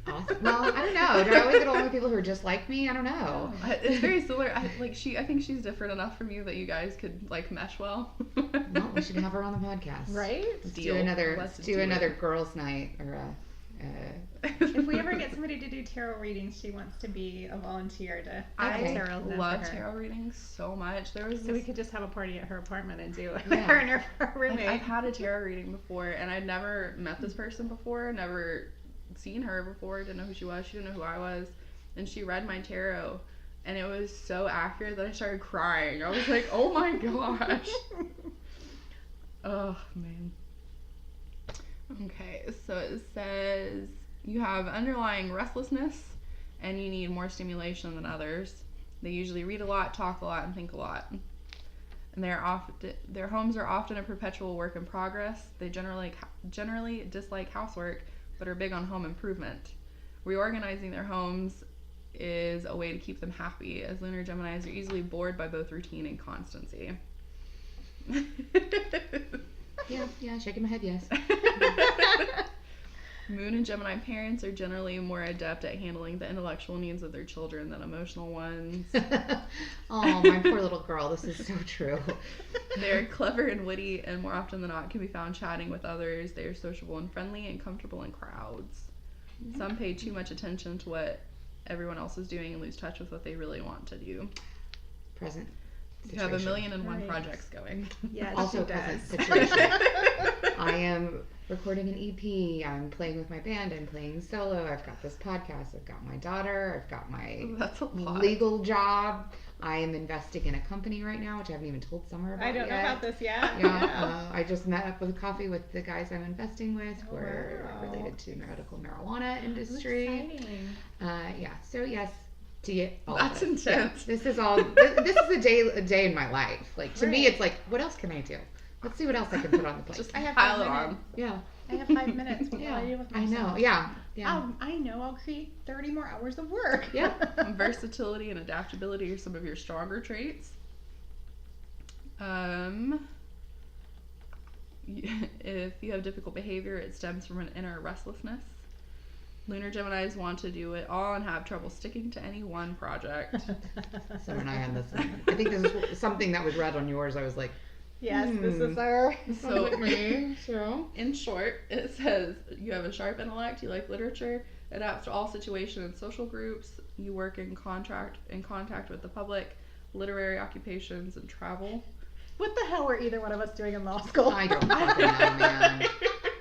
Awesome. Well, I don't know. Do I always get along with people who are just like me? I don't know. It's very similar. I think she's different enough from you that you guys could like mesh well. Well, we should have her on the podcast. Right? Let's Deal. Let's do another girls' night or If we ever get somebody to do tarot readings, she wants to be a volunteer to Okay. tarot them love for her. tarot readings so much. There was So we could just have a party at her apartment and do it. Yeah. Her and her I've roommate. had a tarot reading before, and I'd never met this person before, never seen her before, didn't know who she was, she didn't know who I was, and she read my tarot, and it was so accurate that I started crying. I was like, oh my gosh. Oh, man. Okay, so it says you have underlying restlessness, and you need more stimulation than others. They usually read a lot, talk a lot, and think a lot. And their homes are often a perpetual work in progress. They generally dislike housework, but are big on home improvement. Reorganizing their homes is a way to keep them happy, as lunar Geminis are easily bored by both routine and constancy. yeah, shaking my head, yes. Moon and Gemini parents are generally more adept at handling the intellectual needs of their children than emotional ones. Oh, my poor little girl. This is so true. They're clever and witty, and more often than not can be found chatting with others. They are sociable and friendly and comfortable in crowds. Some pay too much attention to what everyone else is doing and lose touch with what they really want to do. Present You have situation. 1,000,001 Right. projects going. Yes, Also she present does. situation. I am recording an EP. I'm playing with my band. I'm playing solo. I've got this podcast. I've got my daughter. I've got my That's a lot. legal job. I am investing in a company right now, which I haven't even told Summer about I don't know yet. about this yet. Yeah, I just met up with coffee with the guys I'm investing with. Oh, We're wow. related to medical marijuana industry. Exciting. Yeah. So yes, to get all That's of this. intense. Yeah, this is all. This is a day in my life. Like to me, Right. it's like, what else can I do? Let's see what else I can put on the plate. Just I have pile 5 it on. minutes. Yeah. I have 5 minutes. What will Yeah. I do with I myself? know. Yeah. Yeah. I know I'll create 30 more hours of work. Yeah. Versatility and adaptability are some of your stronger traits. If you have difficult behavior, it stems from an inner restlessness. Lunar Geminis want to do it all and have trouble sticking to any one project. Summer and I had this. I think this is something that was read on yours. I was like, Yes, this is our. So- like me. So. In short, it says you have a sharp intellect, you like literature, adapts to all situations and social groups, you work in contact with the public, literary occupations, and travel. What the hell were either one of us doing in law school? I don't fucking know, man.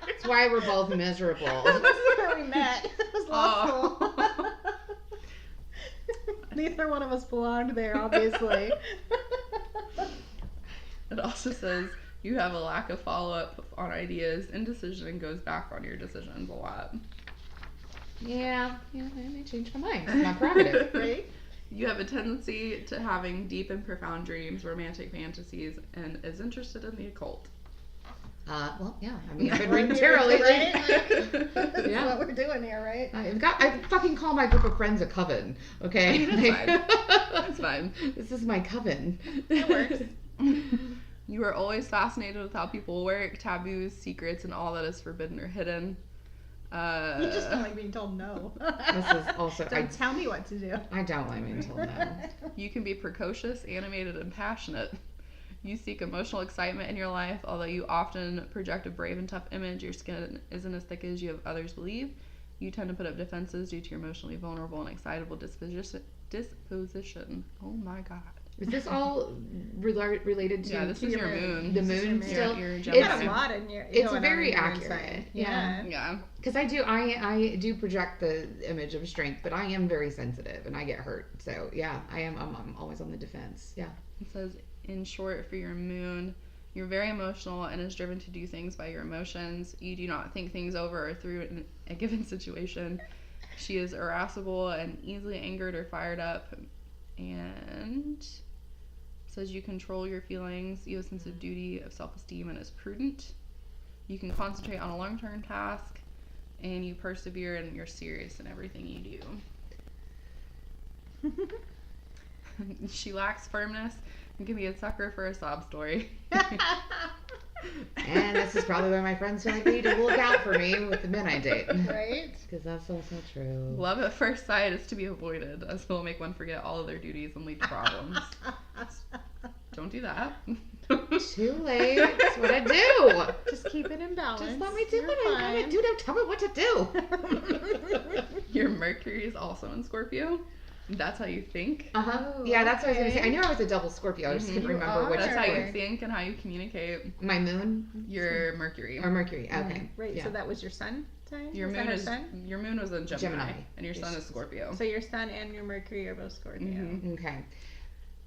That's why we're both miserable. This is where we met. It was law Oh. school. Neither one of us belonged there, obviously. It also says you have a lack of follow-up on ideas, indecision, and goes back on your decisions a lot. Yeah. Yeah. I changed my mind. It's my prerogative. Right? You have a tendency to having deep and profound dreams, romantic fantasies, and is interested in the occult. Well, yeah. I mean, I've been reading tarot lately. Right? That's Yeah. what we're doing here, right? I fucking call my group of friends a coven. Okay. That's fine. This is my coven. That works. You are always fascinated with how people work, taboos, secrets, and all that is forbidden or hidden. You just don't like being told no. This is also. Don't tell me what to do. I don't like being told no. You can be precocious, animated, and passionate. You seek emotional excitement in your life, although you often project a brave and tough image. Your skin isn't as thick as you have others believe. You tend to put up defenses due to your emotionally vulnerable and excitable disposition. Oh my god. Is this all related to? Yeah, this is your moon. The This is moon your still. Your You Gemini. got a lot in your. It's going on very in your accurate. inside. Yeah. Yeah. Because I do project the image of strength, but I am very sensitive and I get hurt. So yeah, I'm always on the defense. Yeah. It says, in short, for your moon, you're very emotional and is driven to do things by your emotions. You do not think things over or through in a given situation. She is irascible and easily angered or fired up. And says you control your feelings. You have a sense of duty, of self-esteem, and is prudent. You can concentrate on a long-term task, and you persevere and you're serious in everything you do. She lacks firmness and can be a sucker for a sob story. And this is probably why my friends feel like they need to look out for me with the men I date. Right? Because that's also true. Love at first sight is to be avoided, as it will make one forget all of their duties and lead to problems. Don't do that. Too late. That's what I do. Just keep it in balance. Just let me do You're what I want to do. Don't tell me what to do. Your Mercury is also in Scorpio. That's how you think. Uh-huh. Yeah, that's what I was going to say. I okay. knew I was a double Scorpio. I just couldn't You remember which That's how you Scorpio. think and how you communicate. My moon Your Mercury. or Mercury. Okay. Right, Yeah. so that was your sun sign? Your Was that moon her is sun? your moon was in Gemini, Gemini. and your sun is Scorpio. So your sun and your Mercury are both Scorpio. Mhm. Okay.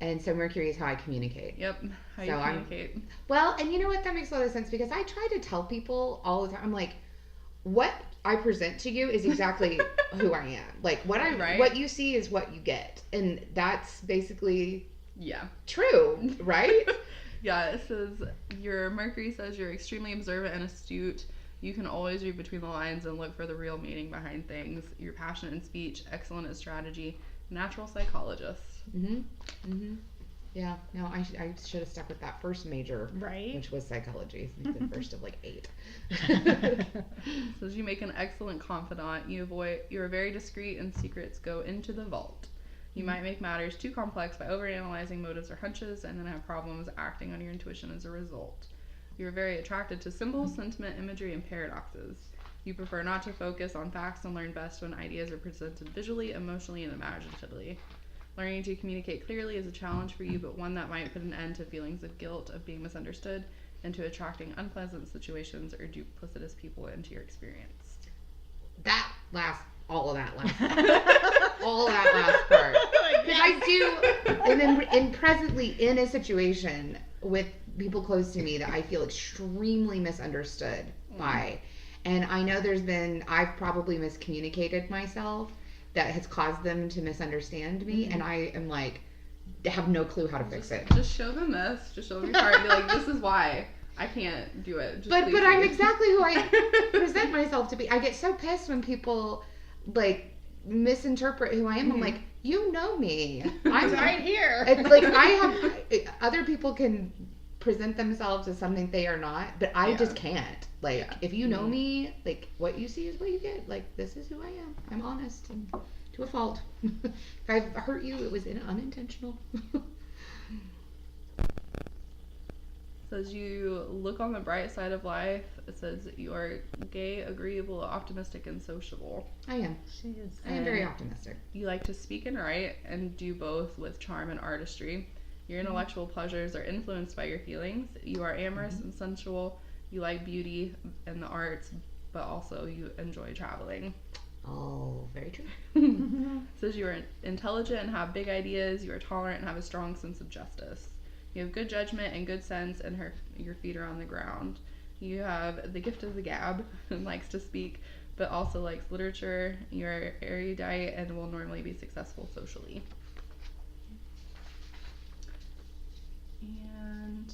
And so Mercury is how I communicate. Yep, how you So I'm- communicate. Well, and you know what? That makes a lot of sense because I try to tell people all the time. I'm like, what I present to you is exactly who I am. Like Right. what you see is what you get, and that's basically Yeah. true, right? Yeah, it says your Mercury says you're extremely observant and astute. You can always read between the lines and look for the real meaning behind things. You're passionate in speech, excellent at strategy, natural psychologist. Yeah. No, I should have stuck with that first major, Right? which was psychology. It's the first of like 8. Says you make an excellent confidant. You're very discreet and secrets go into the vault. You might make matters too complex by overanalyzing motives or hunches and then have problems acting on your intuition as a result. You're very attracted to symbols, sentiment, imagery, and paradoxes. You prefer not to focus on facts and learn best when ideas are presented visually, emotionally, and imaginatively. Learning to communicate clearly is a challenge for you, but one that might put an end to feelings of guilt, of being misunderstood, and to attracting unpleasant situations or duplicitous people into your experience. All of that last part. Because I do, and then presently in a situation with people close to me that I feel extremely misunderstood by. And I know I've probably miscommunicated myself that has caused them to misunderstand me. And I am like, have no clue how to fix it. Just show them this. Just show them your heart and be like, this is why I can't do it. Just But please I'm me." exactly who I present myself to be. I get so pissed when people like misinterpret who I am. I'm like, you know me. I'm right here. It's like I have other people can present themselves as something they are not, but I just can't. Like if you know me, like what you see is what you get. Like this is who I am. I'm honest and to a fault. If I've hurt you, it was unintentional. Says you look on the bright side of life. It says you are gay, agreeable, optimistic, and sociable. I am. She is. I am very optimistic. You like to speak and write and do both with charm and artistry. Your intellectual pleasures are influenced by your feelings. You are amorous and sensual. You like beauty and the arts, but also you enjoy traveling. Oh, very true. Says you are intelligent and have big ideas. You are tolerant and have a strong sense of justice. You have good judgment and good sense, and your feet are on the ground. You have the gift of the gab and likes to speak, but also likes literature. You're erudite and will normally be successful socially. And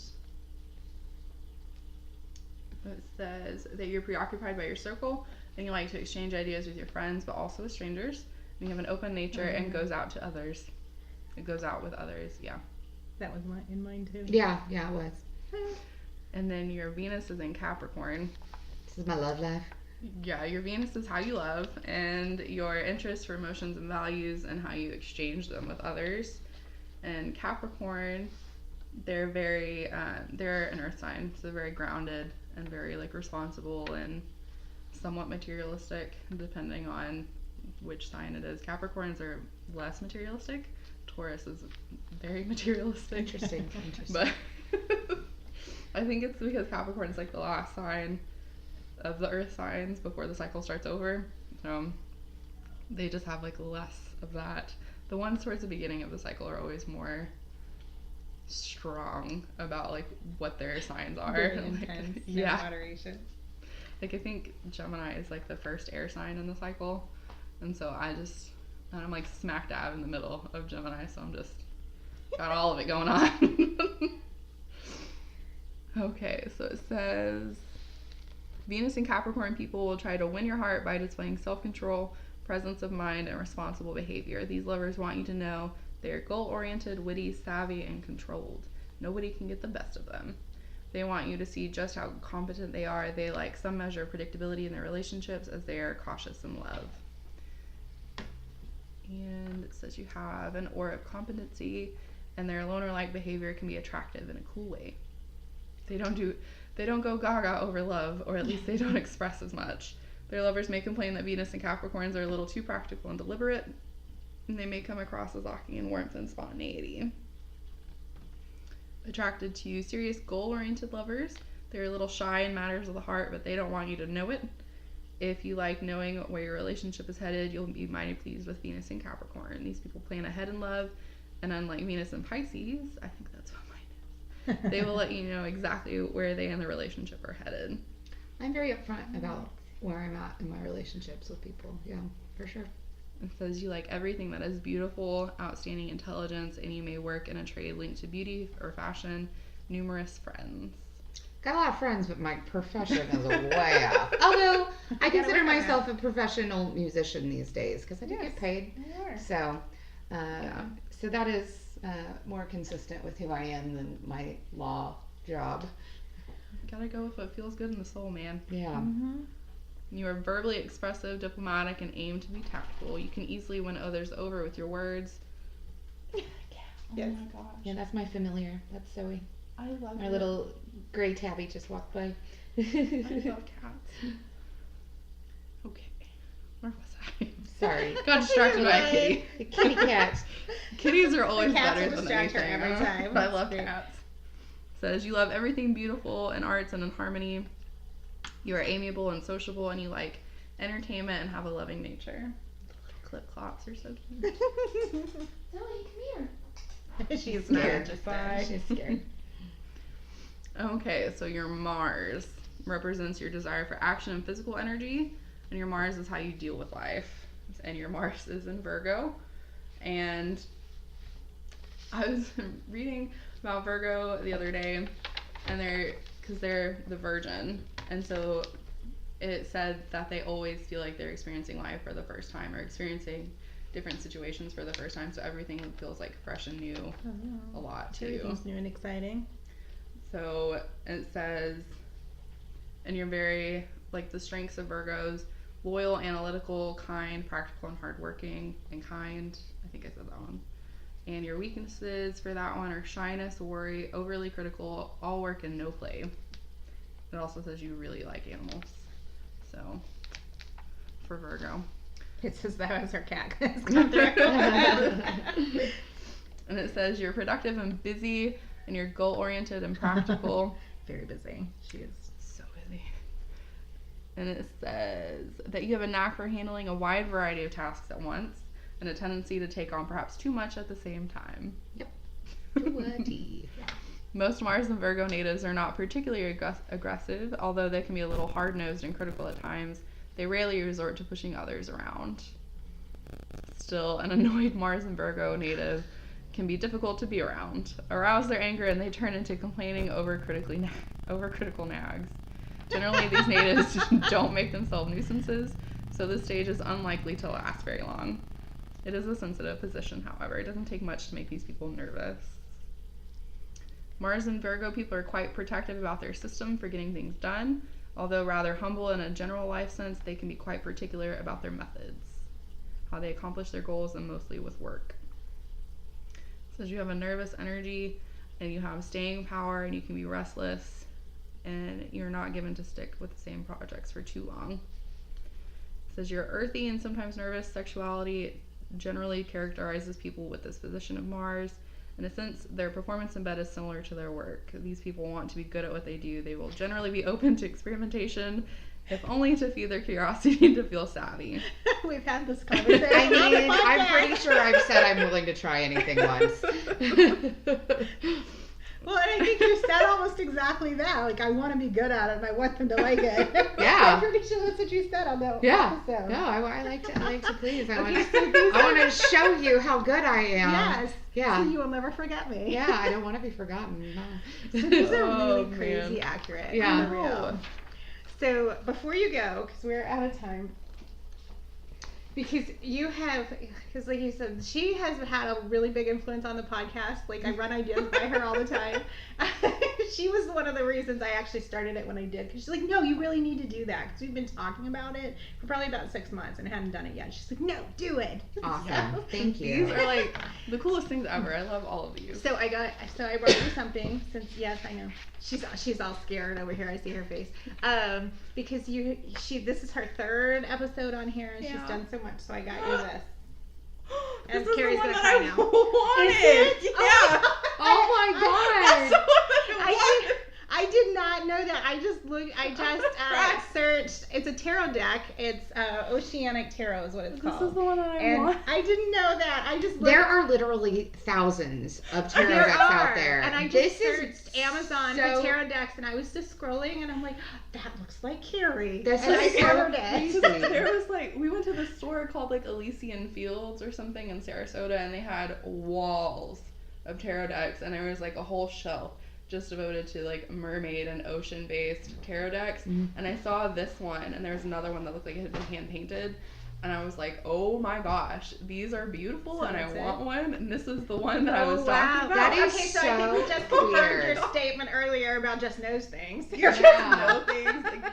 it says that you're preoccupied by your circle and you like to exchange ideas with your friends, but also with strangers. And you have an open nature and goes out to others. It goes out with others, yeah. That was in mine too. Yeah, it was. And then your Venus is in Capricorn. This is my love life. Yeah, your Venus is how you love and your interest for emotions and values and how you exchange them with others. And Capricorn, they're they're an earth sign, so they're very grounded and very like responsible and somewhat materialistic, depending on which sign it is. Capricorns are less materialistic. Taurus is very materialistic. Interesting. But I think it's because Capricorn is like the last sign of the earth signs before the cycle starts over. They just have like less of that. The ones towards the beginning of the cycle are always more strong about like what their signs are. Very Like, intense. No yeah. moderation. Like I think Gemini is like the first air sign in the cycle. And so I'm like smack dab in the middle of Gemini, so I'm just got all of it going on. Okay, so it says Venus and Capricorn people will try to win your heart by displaying self-control, presence of mind, and responsible behavior. These lovers want you to know they are goal-oriented, witty, savvy, and controlled. Nobody can get the best of them. They want you to see just how competent they are. They like some measure of predictability in their relationships as they are cautious in love. And it says you have an aura of competency, and their loner-like behavior can be attractive in a cool way. They don't go gaga over love, or at least they don't express as much. Their lovers may complain that Venus and Capricorns are a little too practical and deliberate, and they may come across as lacking in warmth and spontaneity. Attracted to serious, goal-oriented lovers. They're a little shy in matters of the heart, but they don't want you to know it. If you like knowing where your relationship is headed, you'll be mighty pleased with Venus and Capricorn. These people plan ahead in love, and unlike Venus and Pisces, I think that's what mine is, they will let you know exactly where they and the relationship are headed. I'm very upfront about where I'm at in my relationships with people. Yeah, for sure. It says you like everything that is beautiful, outstanding intelligence, and you may work in a trade linked to beauty or fashion. Numerous friends. Got a lot of friends, but my profession is way off. Although I consider myself a professional musician these days because I do get paid. So, so that is more consistent with who I am than my law job. Gotta go with what feels good in the soul, man. Yeah. Mm-hmm. You are verbally expressive, diplomatic, and aim to be tactful. You can easily win others over with your words. Yes. Oh my gosh. Yeah, that's my familiar. That's Zoe. I love Our it. little gray tabby just walked by. I love cats. Okay. Where was I? Sorry. Got distracted by a kitty. The kitty cat. Kitties are always cats better will than distract her anything. every time. But I love It's great. cats. Says you love everything beautiful in arts and in harmony. You are amiable and sociable, and you like entertainment and have a loving nature. Clip clops are so cute. Zoe, come here. She's Scared. not Bye. She's scared. Okay, so your Mars represents your desire for action and physical energy, and your Mars is how you deal with life. And your Mars is in Virgo. And I was reading about Virgo the other day, and they're the Virgin, and so it said that they always feel like they're experiencing life for the first time or experiencing different situations for the first time, so everything feels like fresh and new a lot too. Everything's new and exciting. So it says, and you're very, like, the strengths of Virgos: loyal, analytical, kind, practical, and hardworking, and kind. I think I said that one. And your weaknesses for that one are shyness, worry, overly critical, all work and no play. It also says you really like animals. So, for Virgo. It says that as her cat has come through. And it says you're productive and busy, and you're goal-oriented and practical. Very busy. She is. So busy. And it says that you have a knack for handling a wide variety of tasks at once, and a tendency to take on perhaps too much at the same time. Yep. Bloody. Most Mars and Virgo natives are not particularly aggressive, although they can be a little hard-nosed and critical at times. They rarely resort to pushing others around. Still, an annoyed Mars and Virgo native can be difficult to be around. Arouse their anger and they turn into complaining over critical nags. Generally, these natives don't make themselves nuisances, so this stage is unlikely to last very long. It is a sensitive position, however. It doesn't take much to make these people nervous. Mars and Virgo people are quite protective about their system for getting things done. Although rather humble in a general life sense, they can be quite particular about their methods, how they accomplish their goals, and mostly with work. It says you have a nervous energy, and you have staying power, and you can be restless, and you're not given to stick with the same projects for too long. It says you're earthy and sometimes nervous. Sexuality generally characterizes people with this position of Mars. In a sense, their performance in bed is similar to their work. These people want to be good at what they do. They will generally be open to experimentation, if only to feed their curiosity to feel savvy. We've had this conversation. I on the mean, I'm podcast. pretty sure I've said I'm willing to try anything once. Well, and I think you said almost exactly that. Like, I want to be good at it, and I want them to like it. Yeah. I'm pretty sure that's what you said on that Yeah. episode. No, I like to please. I Okay, want so these I want to show you how good I am. Yes. Yeah. So you will never forget me. Yeah, I don't want to be forgotten. No. So these are Oh, really crazy man. accurate. Yeah. For real. So before you go, because we're out of time, because like you said, she has had a really big influence on the podcast. Like, I run ideas by her all the time. she was one of the reasons I actually started it when I did. Because she's like, no, you really need to do that. Because we've been talking about it for probably about 6 months and hadn't done it yet. She's like, no, do it. Awesome. So, Thank you. These are like the coolest things ever. I love all of these. so I brought you something. Since yes, I know she's all scared over here. I see her face. Because this is her 3rd episode on here, and she's done so much. So I got you this. This And is Carrie's the one gonna that cry I now. wanted. Is it? Yeah. Oh my That's god. the one I wanted. I did not know that. I just searched. It's a tarot deck. It's Oceanic Tarot is what it's This called. is the one that I And want. I didn't know that. I just looked. There are literally thousands of tarot There decks are. out there. And I This just searched Amazon so- for tarot decks, and I was just scrolling, and I'm like, that looks like Carrie. This and is I so ordered crazy. it. There was like, we went to this store called like Elysian Fields or something in Sarasota, and they had walls of tarot decks, and there was like a whole shelf just devoted to like mermaid and ocean based tarot decks. And I saw this one, and there was another one that looked like it had been hand painted, and I was like, oh my gosh, these are beautiful, So and I that's want it? one, and this is the one that I Oh was wow, talking about. That is okay. So I think we so just confirmed weird. your statement earlier about just knows things. Yeah. know things. Like,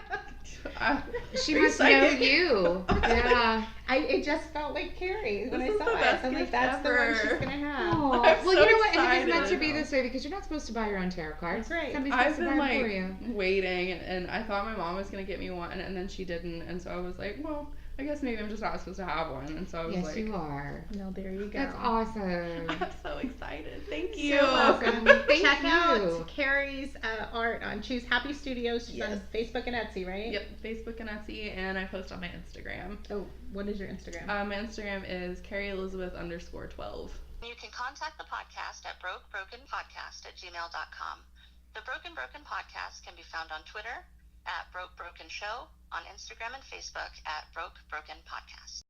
She are you must know psychic? you. Yeah. It just felt like Carrie when This I is saw the it. best I'm like, gift that's the one ever. she's gonna have. Aw. I'm Well, so you know what? And it's meant to excited. be this way because you're not supposed to buy your own tarot cards. That's right. Somebody's I've supposed to been buy them for like you. waiting, and I thought my mom was gonna get me one, and then she didn't, and so I was like, well, I guess maybe I'm just not supposed to have one, and so I was Yes, like, you are. No, there you go. That's awesome. I'm so excited. Thank So you. welcome. Thank Check you. out Carrie's art on Choose Happy Studios. She's on Yes. Facebook and Etsy, right? Yep, Facebook and Etsy, and I post on my Instagram. Oh, what is your Instagram? My Instagram is KarieElizabeth_12. You can contact the podcast at brokebrokenpodcast@gmail.com. The Broken Podcast can be found on Twitter @BrokeBrokenShow, on Instagram and Facebook @BrokeBrokenPodcast.